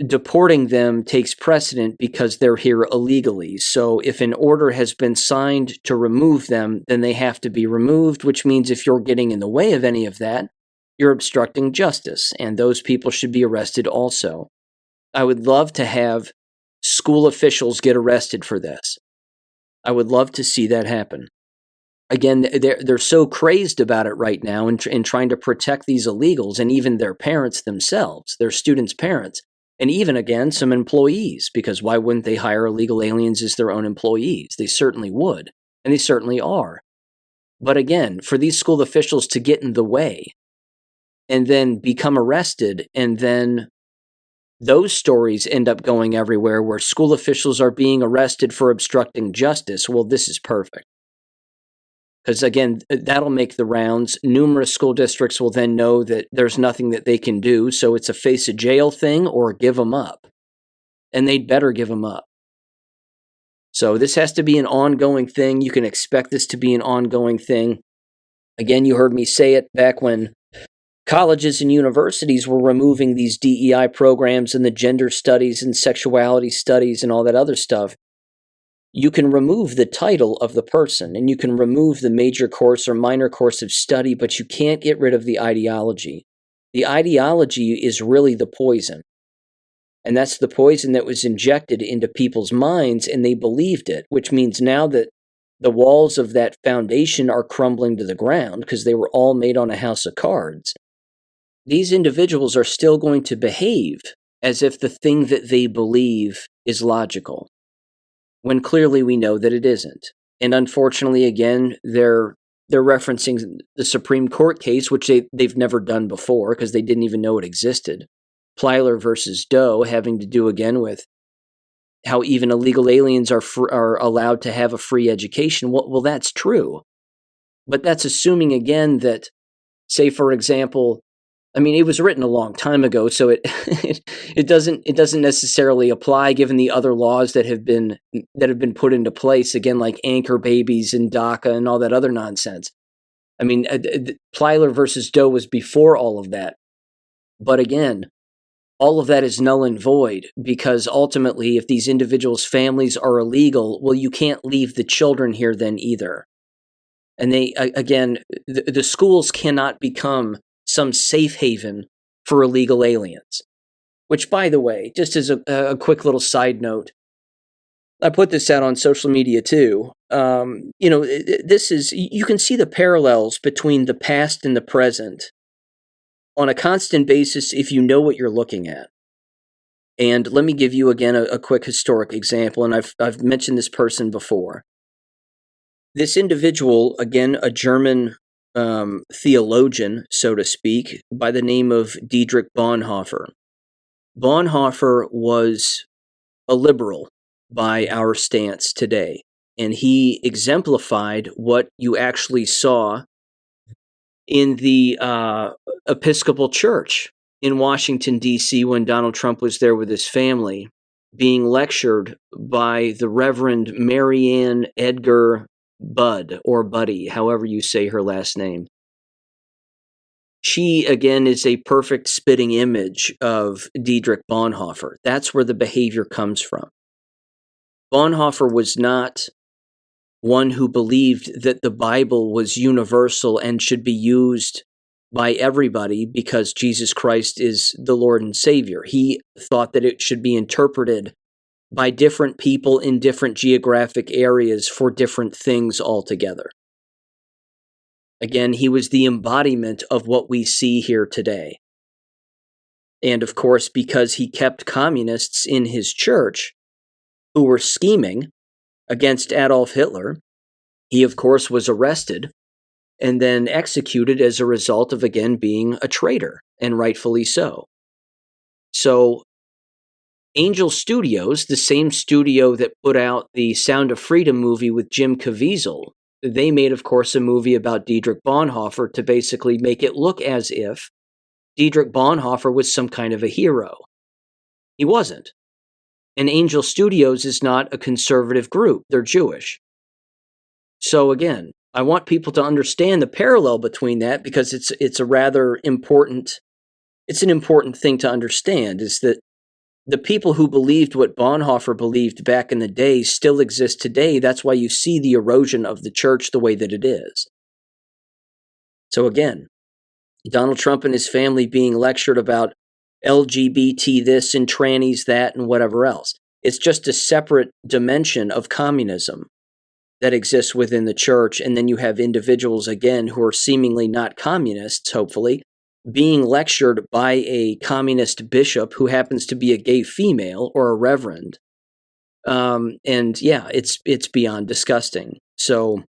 [SPEAKER 1] Deporting them takes precedent because they're here illegally. So if an order has been signed to remove them, then they have to be removed, which means if you're getting in the way of any of that, you're obstructing justice, and those people should be arrested also. I would love to have school officials get arrested for this. I would love to see that happen. Again, they're so crazed about it right now in trying to protect these illegals, and even their parents themselves, their students' parents, and even, again, some employees, because why wouldn't they hire illegal aliens as their own employees? They certainly would, and they certainly are. But again, for these school officials to get in the way and then become arrested, and then those stories end up going everywhere where school officials are being arrested for obstructing justice, well, this is perfect. Because, again, that'll make the rounds. Numerous school districts will then know that there's nothing that they can do, so it's a face a jail thing or give them up. And they'd better give them up. So this has to be an ongoing thing. You can expect this to be an ongoing thing. Again, you heard me say it back when colleges and universities were removing these DEI programs and the gender studies and sexuality studies and all that other stuff. You can remove the title of the person, and you can remove the major course or minor course of study, but you can't get rid of the ideology. The ideology is really the poison. And that's the poison that was injected into people's minds, and they believed it, which means now that the walls of that foundation are crumbling to the ground because they were all made on a house of cards. These individuals are still going to behave as if the thing that they believe is logical, when clearly we know that it isn't. And unfortunately, again, they're referencing the Supreme Court case, which they've never done before because they didn't even know it existed. Plyler versus Doe, having to do again with how even illegal aliens are allowed to have a free education. Well, that's true. But that's assuming, again, that, say, for example, I mean, it was written a long time ago, so it doesn't necessarily apply given the other laws that have been put into place, again, like anchor babies and DACA and all that other nonsense. I mean, Plyler versus Doe was before all of that. But again, all of that is null and void, because ultimately, if these individuals' families are illegal, well, you can't leave the children here then either. And the schools cannot become some safe haven for illegal aliens. Which, by the way, just as a quick little side note, I put this out on social media too. You can see the parallels between the past and the present on a constant basis if you know what you're looking at. And let me give you again a quick historic example, and I've mentioned this person before. This individual, again, a German theologian, so to speak, by the name of Dietrich Bonhoeffer. Bonhoeffer was a liberal by our stance today, and he exemplified what you actually saw in the Episcopal Church in Washington, D.C., when Donald Trump was there with his family, being lectured by the Reverend Marianne Edgar Budd, or Buddy, however you say her last name. She, again, is a perfect spitting image of Dietrich Bonhoeffer. That's where the behavior comes from. Bonhoeffer was not one who believed that the Bible was universal and should be used by everybody because Jesus Christ is the Lord and Savior. He thought that it should be interpreted by different people in different geographic areas for different things altogether. Again, he was the embodiment of what we see here today. And of course, because he kept communists in his church who were scheming against Adolf Hitler, he of course was arrested and then executed as a result of, again, being a traitor, and rightfully so. So Angel Studios, the same studio that put out the Sound of Freedom movie with Jim Caviezel, they made, of course, a movie about Dietrich Bonhoeffer to basically make it look as if Dietrich Bonhoeffer was some kind of a hero. He wasn't. And Angel Studios is not a conservative group. They're Jewish. So again, I want people to understand the parallel between that, because it's a rather important, it's an important thing to understand, is that the people who believed what Bonhoeffer believed back in the day still exist today. That's why you see the erosion of the church the way that it is. So again, Donald Trump and his family being lectured about LGBT this and trannies that and whatever else. It's just a separate dimension of communism that exists within the church. And then you have individuals, again, who are seemingly not communists, hopefully, being lectured by a communist bishop who happens to be a gay female or a reverend. And yeah, it's beyond disgusting. So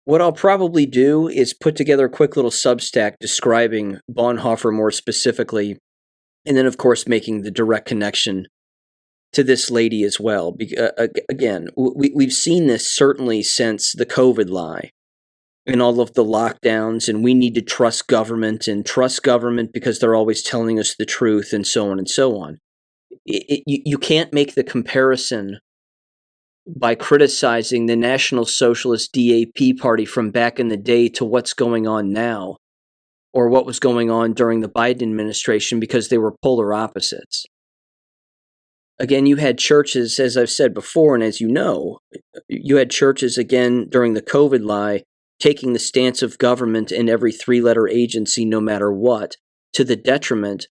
[SPEAKER 1] what I'll probably do is put together a quick little Substack describing Bonhoeffer more specifically, and then, of course, making the direct connection to this lady as well. Again, we've seen this certainly since the COVID lie and all of the lockdowns, and we need to trust government because they're always telling us the truth, and so on and so on. You can't make the comparison by criticizing the National Socialist DAP party from back in the day to what's going on now, or what was going on during the Biden administration, because they were polar opposites. Again, you had churches, as I've said before, and as you know, you had churches, again, during the COVID lie, taking the stance of government and every three-letter agency, no matter what, to the detriment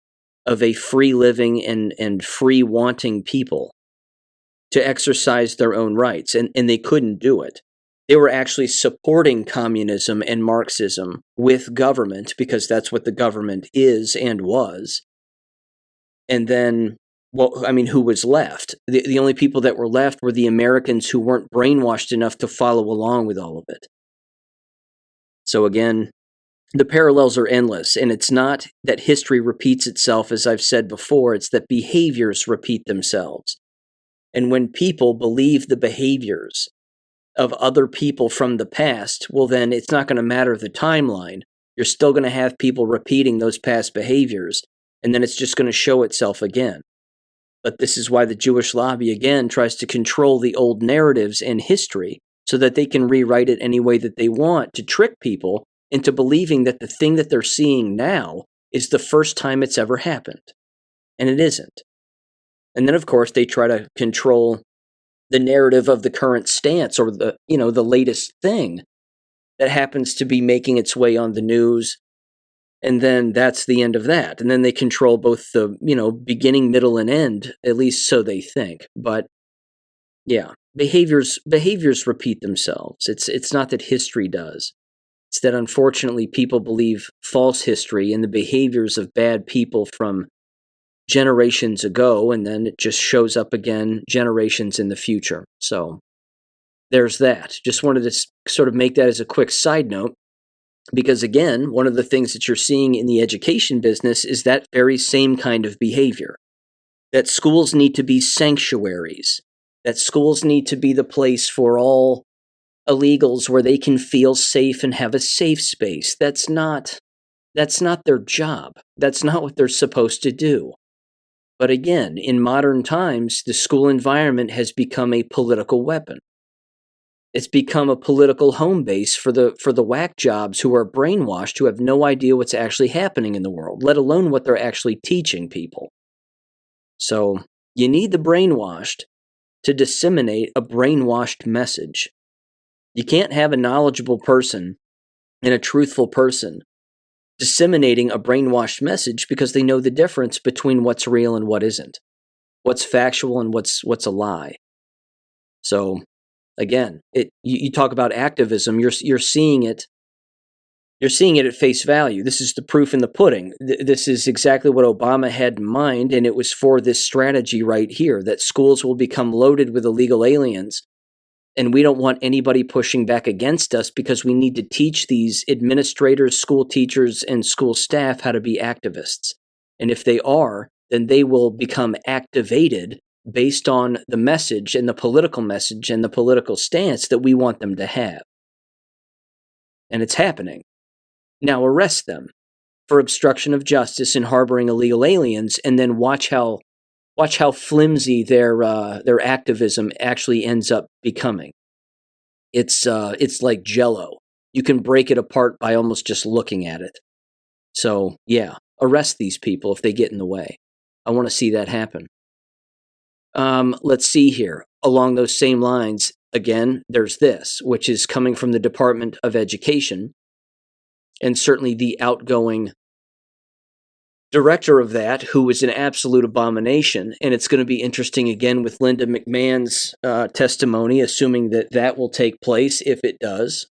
[SPEAKER 1] of a free-living and free-wanting people to exercise their own rights, and they couldn't do it. They were actually supporting communism and Marxism with government, because that's what the government is and was. And then, who was left? The only people that were left were the Americans who weren't brainwashed enough to follow along with all of it. So again, the parallels are endless, and it's not that history repeats itself, as I've said before, it's that behaviors repeat themselves. And when people believe the behaviors of other people from the past, well then it's not going to matter the timeline. You're still going to have people repeating those past behaviors, and then it's just going to show itself again. But this is why the Jewish lobby, again, tries to control the old narratives and history so that they can rewrite it any way that they want to trick people into believing that the thing that they're seeing now is the first time it's ever happened. and it isn't. And then, of course, they try to control the narrative of the current stance or the latest thing that happens to be making its way on the news. And then that's the end of that. And then they control both the, beginning, middle, and end, at least so they think. But yeah, behaviors repeat themselves. It's not that history does. It's that unfortunately people believe false history and the behaviors of bad people from generations ago, and then it just shows up again generations in the future. So there's that. Just wanted to sort of make that as a quick side note, because again, one of the things that you're seeing in the education business is that very same kind of behavior. That schools need to be sanctuaries. That schools need to be the place for all illegals where they can feel safe and have a safe space. That's not their job. That's not what they're supposed to do. But again, in modern times, the school environment has become a political weapon. It's become a political home base for the whack jobs who are brainwashed, who have no idea what's actually happening in the world, let alone what they're actually teaching people. So you need the brainwashed to disseminate a brainwashed message. You can't have a knowledgeable person and a truthful person disseminating a brainwashed message because they know the difference between what's real and what isn't, what's factual and what's a lie. So again, you talk about activism, you're seeing it. You're seeing it at face value. This is the proof in the pudding. This is exactly what Obama had in mind, and it was for this strategy right here, that schools will become loaded with illegal aliens, and we don't want anybody pushing back against us because we need to teach these administrators, school teachers, and school staff how to be activists. And if they are, then they will become activated based on the message and the political stance that we want them to have. And it's happening. Now arrest them for obstruction of justice and harboring illegal aliens, and then watch how flimsy their activism actually ends up becoming. It's like Jell-O. You can break it apart by almost just looking at it. So yeah, arrest these people if they get in the way. I want to see that happen. Let's see here. Along those same lines, again, there's this, which is coming from the Department of Education, and certainly the outgoing director of that, who is an absolute abomination. And it's going to be interesting again with Linda McMahon's testimony, assuming that will take place if it does.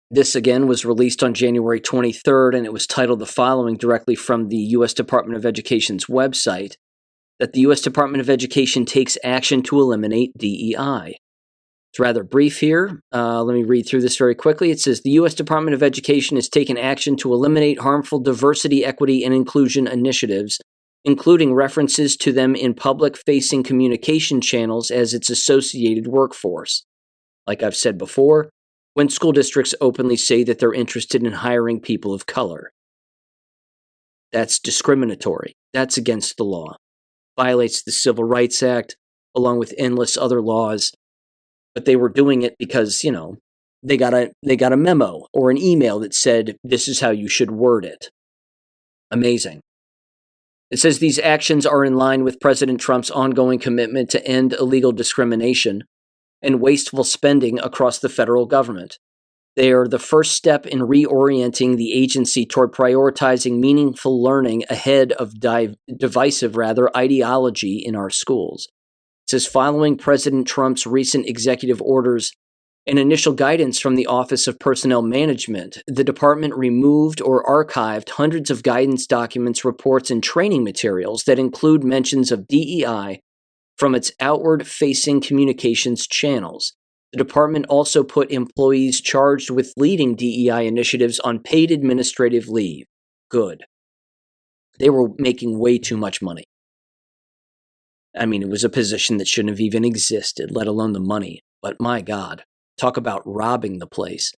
[SPEAKER 1] This again was released on January 23rd, and it was titled the following directly from the U.S. Department of Education's website, that the U.S. Department of Education takes action to eliminate DEI. It's rather brief here. Let me read through this very quickly. It says, the U.S. Department of Education has taken action to eliminate harmful diversity, equity, and inclusion initiatives, including references to them in public-facing communication channels as its associated workforce. Like I've said before, when school districts openly say that they're interested in hiring people of color. That's discriminatory. That's against the law. Violates the Civil Rights Act, along with endless other laws. But they were doing it because, they got a memo or an email that said, this is how you should word it. Amazing. It says these actions are in line with President Trump's ongoing commitment to end illegal discrimination and wasteful spending across the federal government. They are the first step in reorienting the agency toward prioritizing meaningful learning ahead of divisive ideology in our schools. It says, following President Trump's recent executive orders and initial guidance from the Office of Personnel Management, the department removed or archived hundreds of guidance documents, reports, and training materials that include mentions of DEI from its outward-facing communications channels. The department also put employees charged with leading DEI initiatives on paid administrative leave. Good. They were making way too much money. I mean, it was a position that shouldn't have even existed, let alone the money. But my God, talk about robbing the place.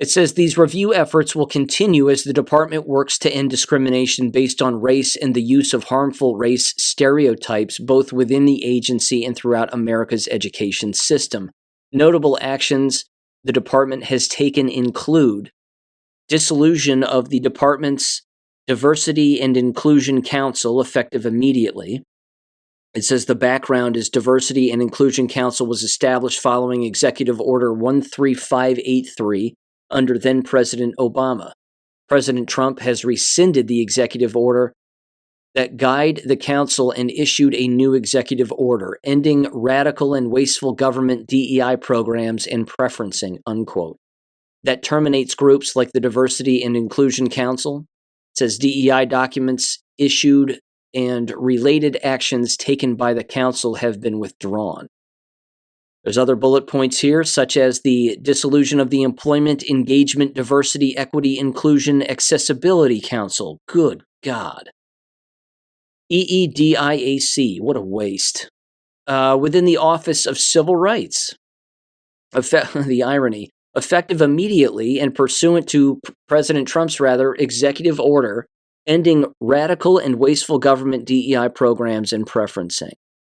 [SPEAKER 1] It says these review efforts will continue as the department works to end discrimination based on race and the use of harmful race stereotypes both within the agency and throughout America's education system. Notable actions the department has taken include dissolution of the department's Diversity and Inclusion Council, effective immediately. It says the background is Diversity and Inclusion Council was established following Executive Order 13583 under then-President Obama. President Trump has rescinded the executive order that guide the council and issued a new executive order, ending radical and wasteful government DEI programs and preferencing, unquote. That terminates groups like the Diversity and Inclusion Council. It says DEI documents issued and related actions taken by the council have been withdrawn. There's other bullet points here, such as the dissolution of the Employment, Engagement, Diversity, Equity, Inclusion, Accessibility Council. Good God. EEDIAC, what a waste. Within the Office of Civil Rights. The irony. Effective immediately and pursuant to President Trump's executive order ending radical and wasteful government DEI programs and preferencing.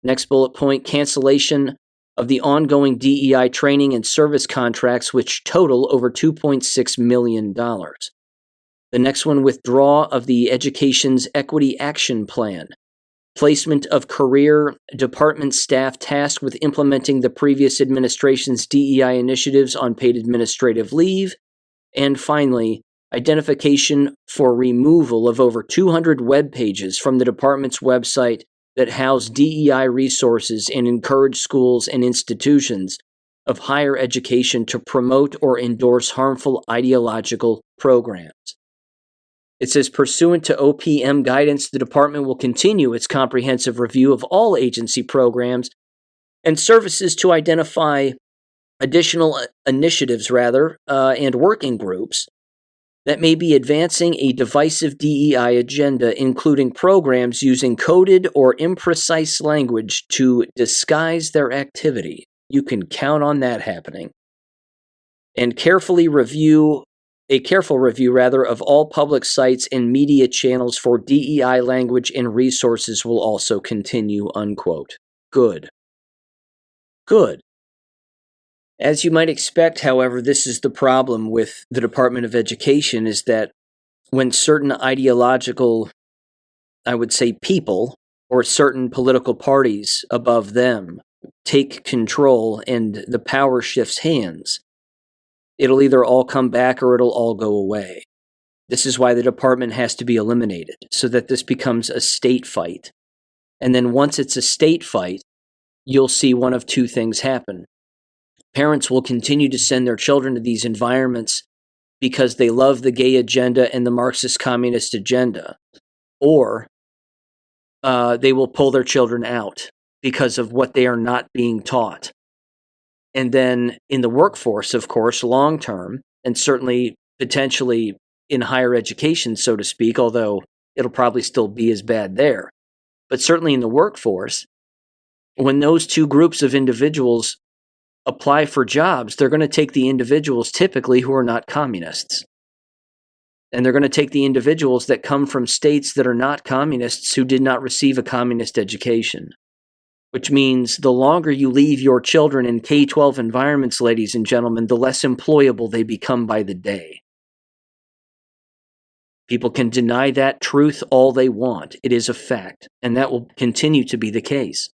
[SPEAKER 1] Next bullet point, cancellation of the ongoing DEI training and service contracts, which total over $2.6 million. The next one, withdrawal of the Education's Equity Action Plan. Placement of career department staff tasked with implementing the previous administration's DEI initiatives on paid administrative leave. And finally, identification for removal of over 200 web pages from the department's website that house DEI resources and encourage schools and institutions of higher education to promote or endorse harmful ideological programs. It says, pursuant to OPM guidance, the department will continue its comprehensive review of all agency programs and services to identify additional initiatives, and working groups that may be advancing a divisive DEI agenda, including programs using coded or imprecise language to disguise their activity. You can count on that happening. And a careful review of all public sites and media channels for DEI language and resources will also continue, unquote. Good. As you might expect, however, this is the problem with the Department of Education, is that when certain ideological, I would say, people or certain political parties above them take control and the power shifts hands, it'll either all come back or it'll all go away. This is why the department has to be eliminated, so that this becomes a state fight. And then once it's a state fight, you'll see one of two things happen. Parents will continue to send their children to these environments because they love the gay agenda and the Marxist communist agenda, or they will pull their children out because of what they are not being taught. And then in the workforce, of course, long term, and certainly potentially in higher education, so to speak, although it'll probably still be as bad there. But certainly in the workforce, when those two groups of individuals apply for jobs, they're going to take the individuals typically who are not communists. And they're going to take the individuals that come from states that are not communists who did not receive a communist education. Which means the longer you leave your children in K-12 environments, ladies and gentlemen, the less employable they become by the day. People can deny that truth all they want. It is a fact, and that will continue to be the case.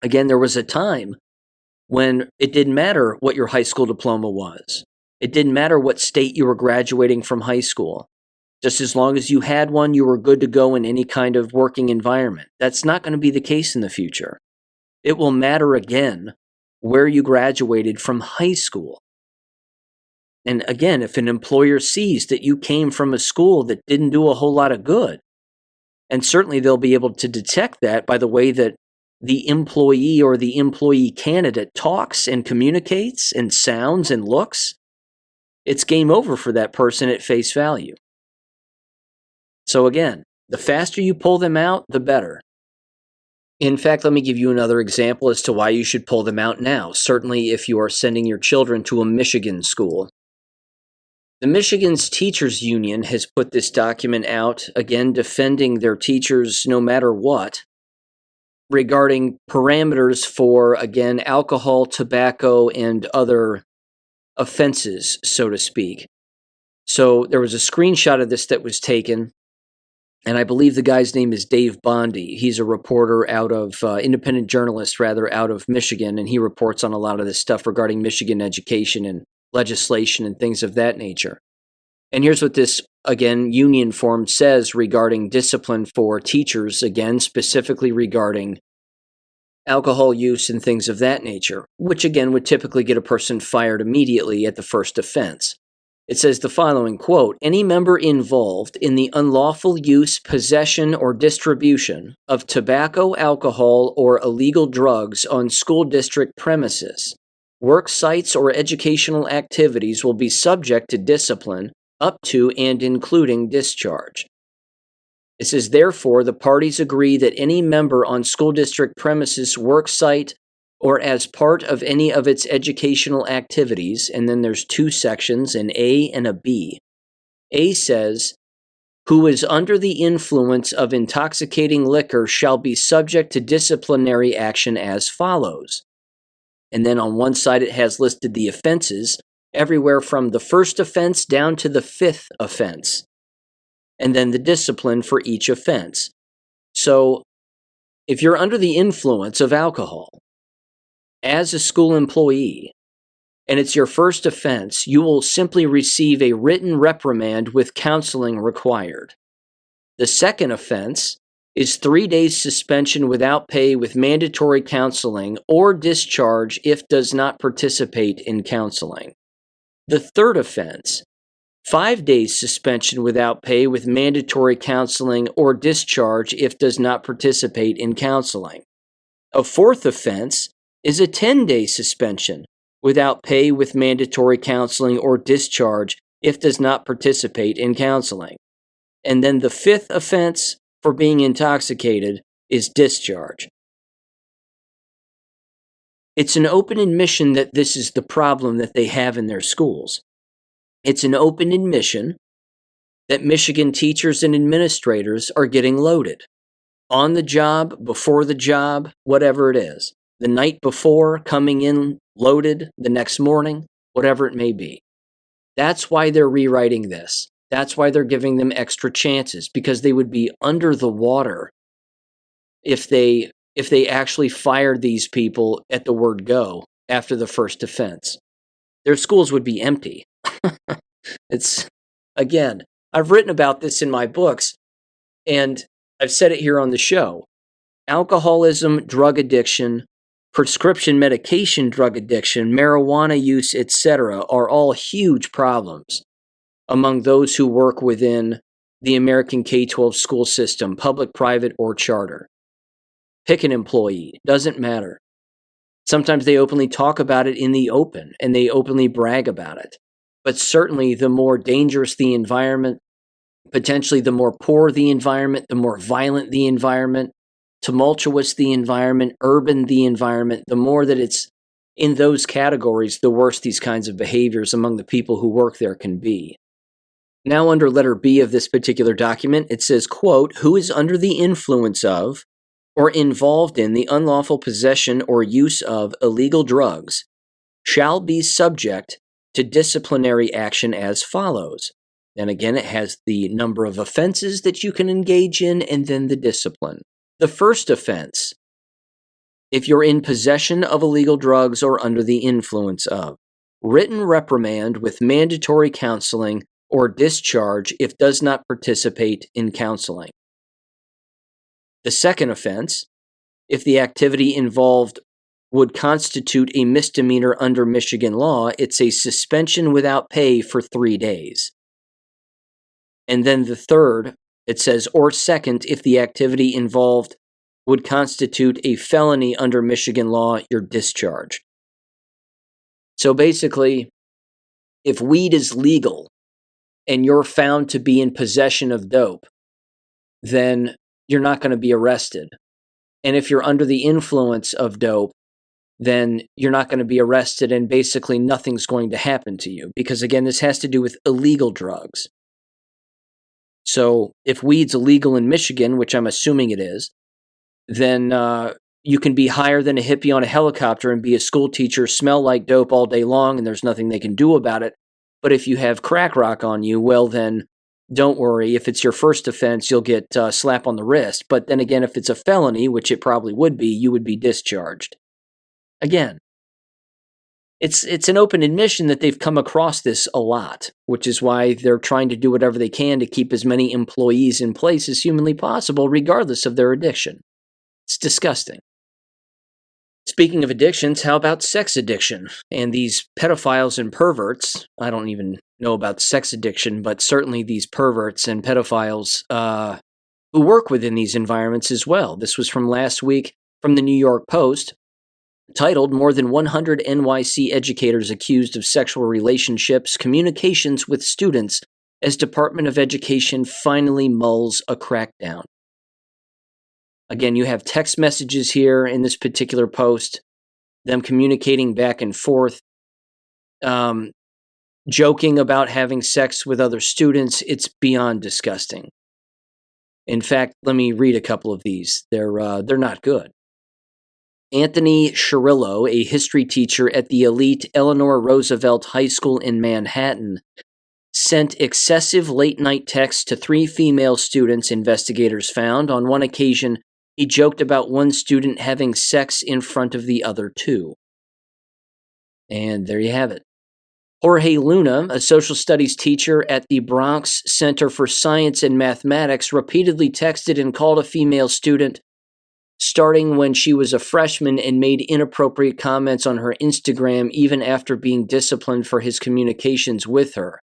[SPEAKER 1] Again, there was a time when it didn't matter what your high school diploma was. It didn't matter what state you were graduating from high school. Just as long as you had one, you were good to go in any kind of working environment. That's not going to be the case in the future. It will matter again where you graduated from high school. And again, if an employer sees that you came from a school that didn't do a whole lot of good, and certainly they'll be able to detect that by the way that the employee or the employee candidate talks and communicates and sounds and looks, it's game over for that person at face value. So again, the faster you pull them out, the better. In fact, let me give you another example as to why you should pull them out now, certainly if you are sending your children to a Michigan school. The Michigan's Teachers Union has put this document out, again defending their teachers no matter what, regarding parameters for, again, alcohol, tobacco, and other offenses, so to speak. So there was a screenshot of this that was taken, And I believe the guy's name is Dave Bondi. He's a reporter independent journalist out of Michigan, and he reports on a lot of this stuff regarding Michigan education and legislation and things of that nature. And here's what this, again, union form says regarding discipline for teachers, again, specifically regarding alcohol use and things of that nature, which again would typically get a person fired immediately at the first offense. It says the following, quote, any member involved in the unlawful use, possession, or distribution of tobacco, alcohol, or illegal drugs on school district premises, work sites, or educational activities will be subject to discipline up to and including discharge. It says, therefore, the parties agree that any member on school district premises, work site, or as part of any of its educational activities, and then there's two sections, an A and a B. A says, who is under the influence of intoxicating liquor shall be subject to disciplinary action as follows. And then on one side it has listed the offenses, everywhere from the first offense down to the fifth offense, and then the discipline for each offense. So if you're under the influence of alcohol as a school employee, and it's your first offense, you will simply receive a written reprimand with counseling required. The second offense is 3 days suspension without pay with mandatory counseling or discharge if does not participate in counseling. The third offense, 5 days suspension without pay with mandatory counseling or discharge if does not participate in counseling. A fourth offense is a 10-day suspension without pay with mandatory counseling or discharge if does not participate in counseling. And then the fifth offense for being intoxicated is discharge. It's an open admission that this is the problem that they have in their schools. It's an open admission that Michigan teachers and administrators are getting loaded. On the job, before the job, whatever it is. The night before, coming in loaded, the next morning, whatever it may be. That's why they're rewriting this. That's why they're giving them extra chances, because they would be under the water if they actually fired these people at the word go after the first offense. Their schools would be empty. It's, again, I've written about this in my books, and I've said it here on the show. Alcoholism, drug addiction, prescription medication drug addiction, marijuana use, etc., are all huge problems among those who work within the American K-12 school system, public, private, or charter. Pick an employee, doesn't matter. Sometimes they openly talk about it in the open, and they openly brag about it. But certainly the more dangerous the environment, potentially the more poor the environment, the more violent the environment, tumultuous the environment, urban the environment, the more that it's in those categories, the worse these kinds of behaviors among the people who work there can be. Now under letter B of this particular document, it says, quote, who is under the influence of or involved in the unlawful possession or use of illegal drugs shall be subject to disciplinary action as follows. And again, it has the number of offenses that you can engage in and then the discipline. The first offense, if you're in possession of illegal drugs or under the influence of, written reprimand with mandatory counseling or discharge if does not participate in counseling. The second offense, if the activity involved would constitute a misdemeanor under Michigan law, it's a suspension without pay for 3 days. And then the third, it says, or second, if the activity involved would constitute a felony under Michigan law, you're discharged. So basically, if weed is legal and you're found to be in possession of dope, then you're not going to be arrested. And if you're under the influence of dope, then you're not going to be arrested and basically nothing's going to happen to you. Because again, this has to do with illegal drugs. So if weed's illegal in Michigan, which I'm assuming it is, then you can be higher than a hippie on a helicopter and be a school teacher, smell like dope all day long, and there's nothing they can do about it. But if you have crack rock on you, well then don't worry. If it's your first offense, you'll get a slap on the wrist. But then again, if it's a felony, which it probably would be, you would be discharged. Again, it's an open admission that they've come across this a lot, which is why they're trying to do whatever they can to keep as many employees in place as humanly possible, regardless of their addiction. It's disgusting. Speaking of addictions, how about sex addiction? And these pedophiles and perverts, I don't even know about sex addiction, but certainly these perverts and pedophiles who work within these environments as well. This was from last week from the New York Post, titled "More than 100 NYC Educators Accused of Sexual Relationships, Communications with Students as Department of Education Finally Mulls a Crackdown." Again, you have text messages here in this particular post, them communicating back and forth, joking about having sex with other students. It's beyond disgusting. In fact, let me read a couple of these. They're not good. Anthony Shirillo, a history teacher at the elite Eleanor Roosevelt High School in Manhattan, sent excessive late-night texts to 3 female students, investigators found. On one occasion, he joked about one student having sex in front of the other 2. And there you have it. Jorge Luna, a social studies teacher at the Bronx Center for Science and Mathematics, repeatedly texted and called a female student starting when she was a freshman and made inappropriate comments on her Instagram even after being disciplined for his communications with her.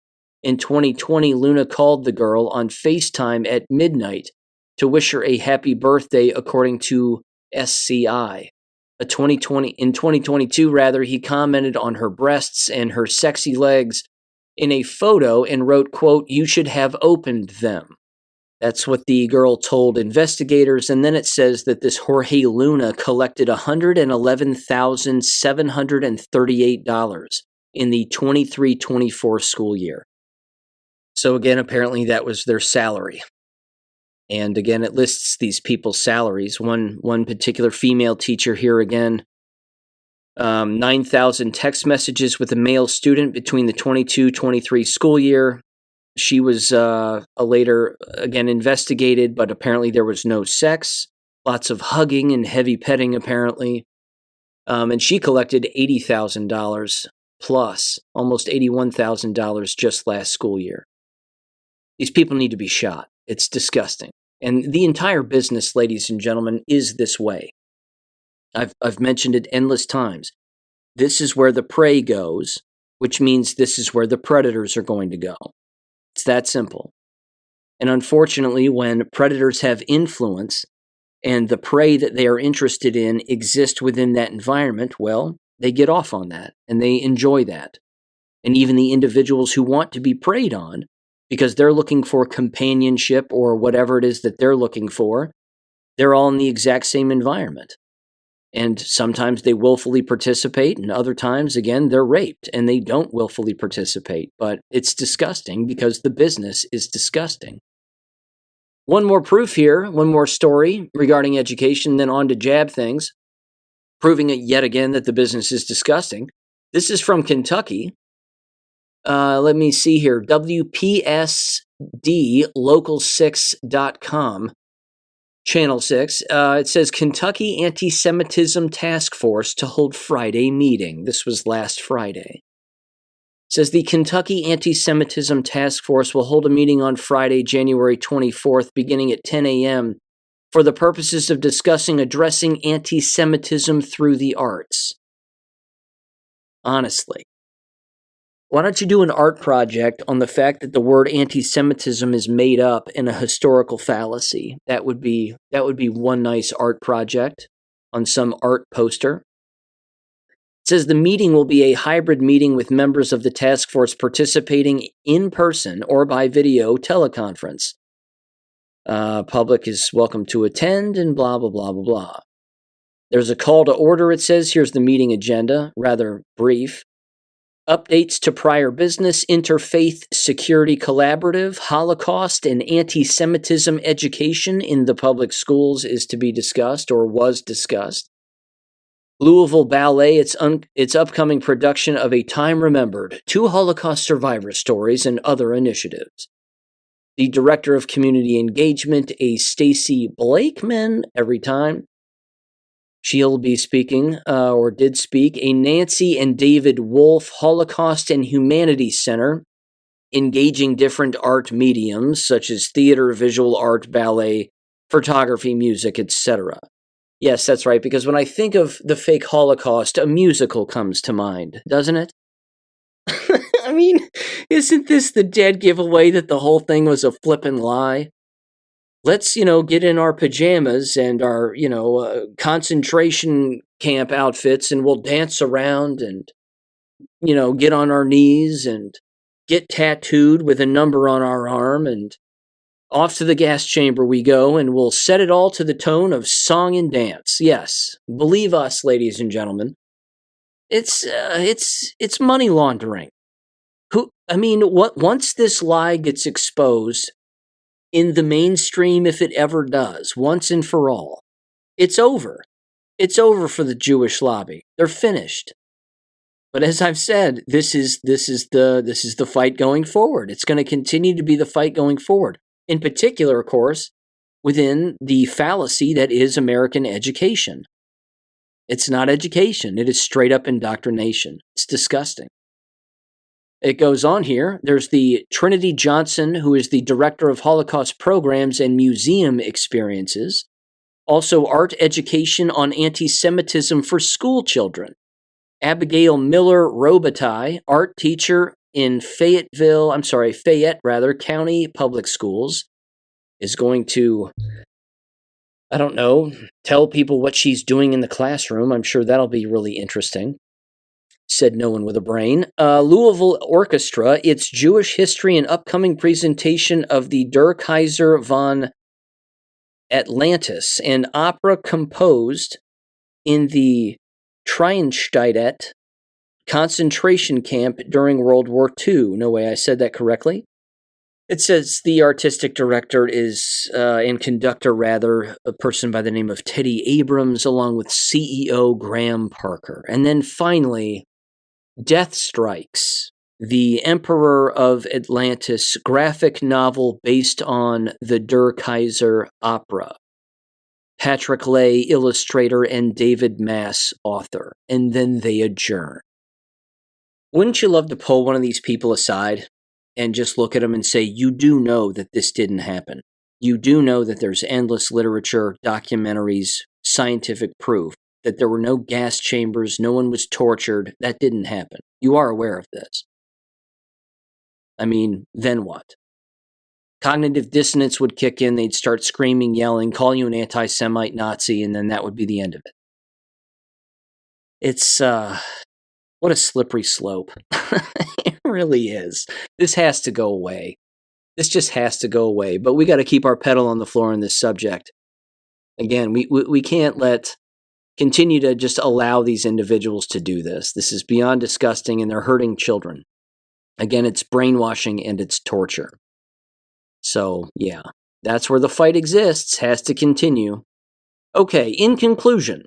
[SPEAKER 1] In 2020, Luna called the girl on FaceTime at midnight to wish her a happy birthday, according to SCI. In 2022, he commented on her breasts and her sexy legs in a photo and wrote, quote, "You should have opened them." That's what the girl told investigators, and then it says that this Jorge Luna collected $111,738 in the 23-24 school year. So again, apparently that was their salary. And again, it lists these people's salaries. One particular female teacher here again, 9,000 text messages with a male student between the 22-23 school year. She was later, again, investigated, but apparently there was no sex. Lots of hugging and heavy petting, apparently. And she collected $80,000 plus, almost $81,000 just last school year. These people need to be shot. It's disgusting. And the entire business, ladies and gentlemen, is this way. I've mentioned it endless times. This is where the prey goes, which means this is where the predators are going to go. It's that simple. And unfortunately, when predators have influence and the prey that they are interested in exist within that environment, well, they get off on that and they enjoy that. And even the individuals who want to be preyed on, because they're looking for companionship or whatever it is that they're looking for, they're all in the exact same environment. And sometimes they willfully participate, and other times, again, they're raped, and they don't willfully participate. But it's disgusting because the business is disgusting. One more proof here, one more story regarding education, then on to jab things, proving it yet again that the business is disgusting. This is from Kentucky. Let me see here, WPSDLocal6.com. Channel 6, it says Kentucky Antisemitism Task Force to hold Friday meeting. This was last Friday. It says the Kentucky Antisemitism Task Force will hold a meeting on Friday, January 24th, beginning at 10 a.m. for the purposes of discussing addressing anti-Semitism through the arts. Honestly. Why don't you do an art project on the fact that the word anti-Semitism is made up in a historical fallacy? That would be one nice art project on some art poster. It says the meeting will be a hybrid meeting with members of the task force participating in person or by video teleconference. Public is welcome to attend and blah, blah, blah, blah, blah. There's a call to order, it says. Here's the meeting agenda, rather brief. Updates to prior business, interfaith security collaborative, Holocaust and anti-Semitism education in the public schools is to be discussed or was discussed. Louisville Ballet, its upcoming production of A Time Remembered, 2 Holocaust survivor stories and other initiatives. the Director of Community Engagement, a Stacy Blakeman, every time. She'll be speaking, or did speak, a Nancy and David Wolf Holocaust and Humanities Center, engaging different art mediums such as theater, visual art, ballet, photography, music, etc. Yes, that's right, because when I think of the fake Holocaust, a musical comes to mind, doesn't it? I mean, isn't this the dead giveaway that the whole thing was a flippin' lie? Let's, get in our pajamas and our, concentration camp outfits and we'll dance around and, get on our knees and get tattooed with a number on our arm and off to the gas chamber we go and we'll set it all to the tone of song and dance. Yes, believe us, ladies and gentlemen. It's money laundering. Once this lie gets exposed in the mainstream, if it ever does, once and for all, it's over. It's over for the Jewish lobby. They're finished. But as I've said, this is the fight going forward. It's going to continue to be the fight going forward. In particular, of course, within the fallacy that is American education. It's not education. It is straight up indoctrination. It's disgusting. It goes on here. There's the Trinity Johnson, who is the Director of Holocaust Programs and Museum Experiences. Also, art education on anti-Semitism for school children. Abigail Miller Robitaille, art teacher in Fayette County Public Schools, is going to, tell people what she's doing in the classroom. I'm sure that'll be really interesting. Said no one with a brain. Louisville Orchestra, its Jewish history and upcoming presentation of the Der Kaiser von Atlantis, an opera composed in the Trienstädt concentration camp during World War II. No way I said that correctly. It says the artistic director is, and conductor rather, a person by the name of Teddy Abrams, along with CEO Graham Parker. And then finally, Death Strikes, the Emperor of Atlantis graphic novel based on the Der Kaiser opera. Patrick Lay, illustrator, and David Mass, author. And then they adjourn. Wouldn't you love to pull one of these people aside and just look at them and say, you do know that this didn't happen. You do know that there's endless literature, documentaries, scientific proof that there were no gas chambers, no one was tortured. That didn't happen. You are aware of this. I mean, then what? Cognitive dissonance would kick in, they'd start screaming, yelling, call you an anti-Semite Nazi, and then that would be the end of it. It's, what a slippery slope. It really is. This has to go away. This just has to go away. But we got to keep our pedal on the floor on this subject. Again, we can't continue to just allow these individuals to do this. This is beyond disgusting, and they're hurting children. Again, it's brainwashing and it's torture. So, yeah, that's where the fight exists, has to continue. Okay, in conclusion,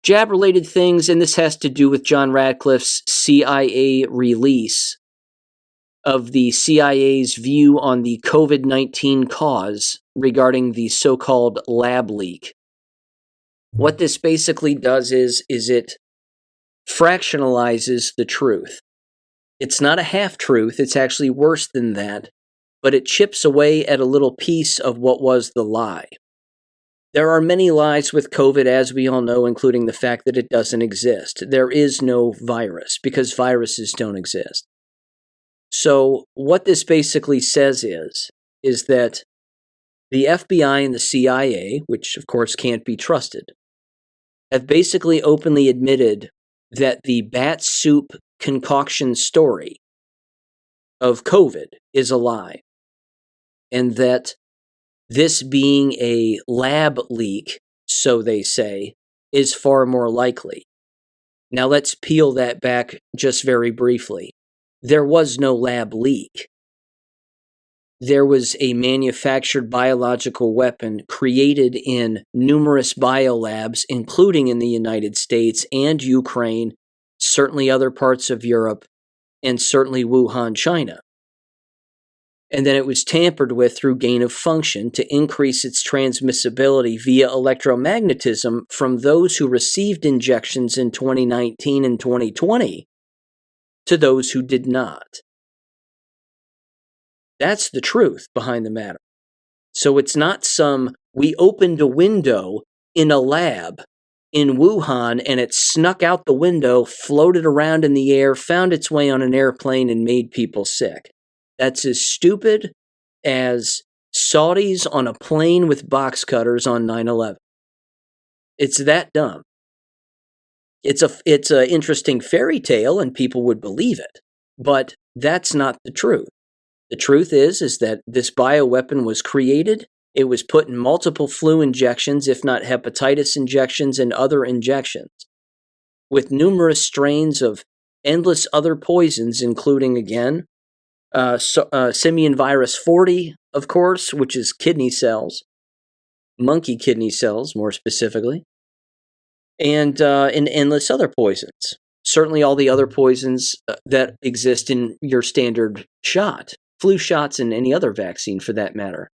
[SPEAKER 1] jab-related things, and this has to do with John Radcliffe's CIA release of the CIA's view on the COVID-19 cause regarding the so-called lab leak. What this basically does is it fractionalizes the truth. It's not a half-truth, it's actually worse than that, but it chips away at a little piece of what was the lie. There are many lies with COVID, as we all know, including the fact that it doesn't exist. There is no virus, because viruses don't exist. So what this basically says is that the FBI and the CIA, which of course can't be trusted, have basically openly admitted that the bat soup concoction story of COVID is a lie, and that this being a lab leak, so they say, is far more likely. Now let's peel that back just very briefly. There was no lab leak. There was a manufactured biological weapon created in numerous biolabs, including in the United States and Ukraine, certainly other parts of Europe, and certainly Wuhan, China. And then it was tampered with through gain of function to increase its transmissibility via electromagnetism from those who received injections in 2019 and 2020 to those who did not. That's the truth behind the matter. So it's not we opened a window in a lab in Wuhan and it snuck out the window, floated around in the air, found its way on an airplane and made people sick. That's as stupid as Saudis on a plane with box cutters on 9/11. It's that dumb. It's a interesting fairy tale and people would believe it, but that's not the truth. The truth is that this bioweapon was created. It was put in multiple flu injections, if not hepatitis injections and other injections, with numerous strains of endless other poisons, including, again, simian virus 40, of course, which is kidney cells, monkey kidney cells, more specifically, and endless other poisons. Certainly all the other poisons that exist in your standard shot, flu shots and any other vaccine for that matter.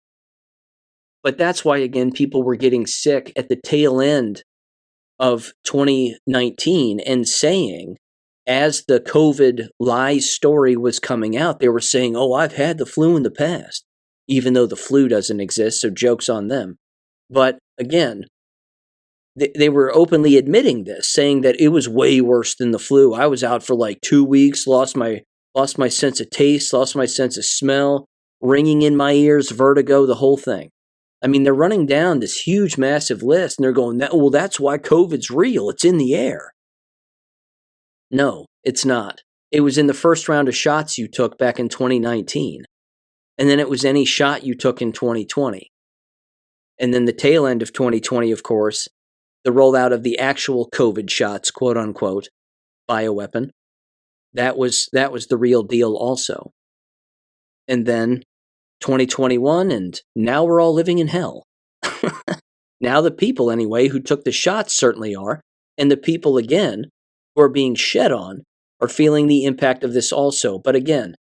[SPEAKER 1] But that's why, again, people were getting sick at the tail end of 2019 and saying, as the COVID lies story was coming out, they were saying, oh, I've had the flu in the past, even though the flu doesn't exist, so joke's on them. But again, they were openly admitting this, saying that it was way worse than the flu. I was out for like 2 weeks, lost my sense of taste, lost my sense of smell, ringing in my ears, vertigo, the whole thing. I mean, they're running down this huge, massive list, and they're going, well, that's why COVID's real. It's in the air. No, it's not. It was in the first round of shots you took back in 2019. And then it was any shot you took in 2020. And then the tail end of 2020, of course, the rollout of the actual COVID shots, quote unquote, bioweapon. That was the real deal also. And then 2021, and now we're all living in hell. Now the people, anyway, who took the shots certainly are, and the people, again, who are being shed on are feeling the impact of this also. But again,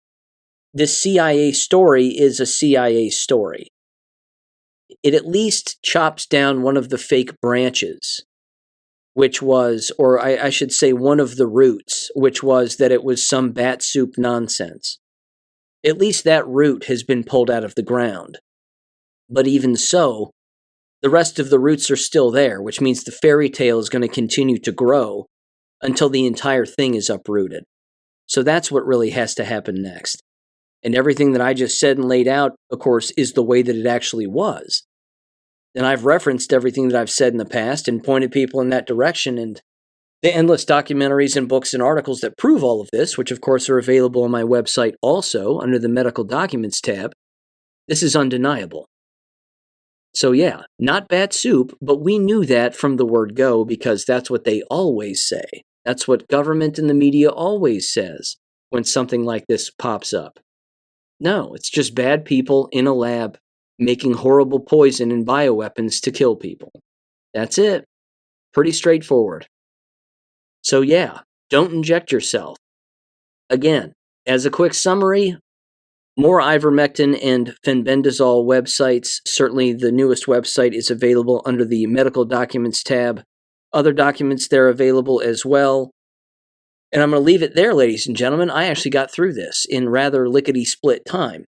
[SPEAKER 1] this CIA story is a CIA story. It at least chops down one of the fake branches, which was, or I should say one of the roots, which was that it was some bat soup nonsense. At least that root has been pulled out of the ground. But even so, the rest of the roots are still there, which means the fairy tale is going to continue to grow until the entire thing is uprooted. So that's what really has to happen next. And everything that I just said and laid out, of course, is the way that it actually was. And I've referenced everything that I've said in the past and pointed people in that direction, and the endless documentaries and books and articles that prove all of this, which of course are available on my website also under the Medical Documents tab. This is undeniable. So yeah, not bat soup, but we knew that from the word go because that's what they always say. That's what government and the media always says when something like this pops up. No, it's just bad people in a lab making horrible poison and bioweapons to kill people. That's it. Pretty straightforward. So yeah, don't inject yourself. Again, as a quick summary, more ivermectin and fenbendazole websites. Certainly the newest website is available under the Medical Documents tab. Other documents there available as well. And I'm going to leave it there, ladies and gentlemen. I actually got through this in rather lickety-split time.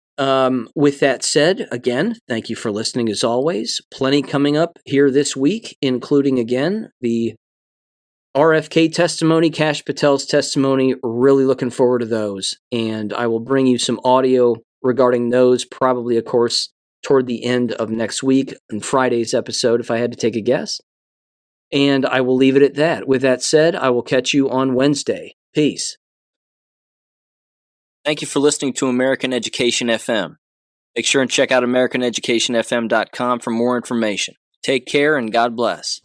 [SPEAKER 1] With that said, again, thank you for listening as always. Plenty coming up here this week, including, again, the RFK testimony, Kash Patel's testimony. Really looking forward to those. And I will bring you some audio regarding those, probably, of course, toward the end of next week on Friday's episode, if I had to take a guess. And I will leave it at that. With that said, I will catch you on Wednesday. Peace. Thank you for listening to American Education FM. Make sure and check out AmericanEducationFM.com for more information. Take care and God bless.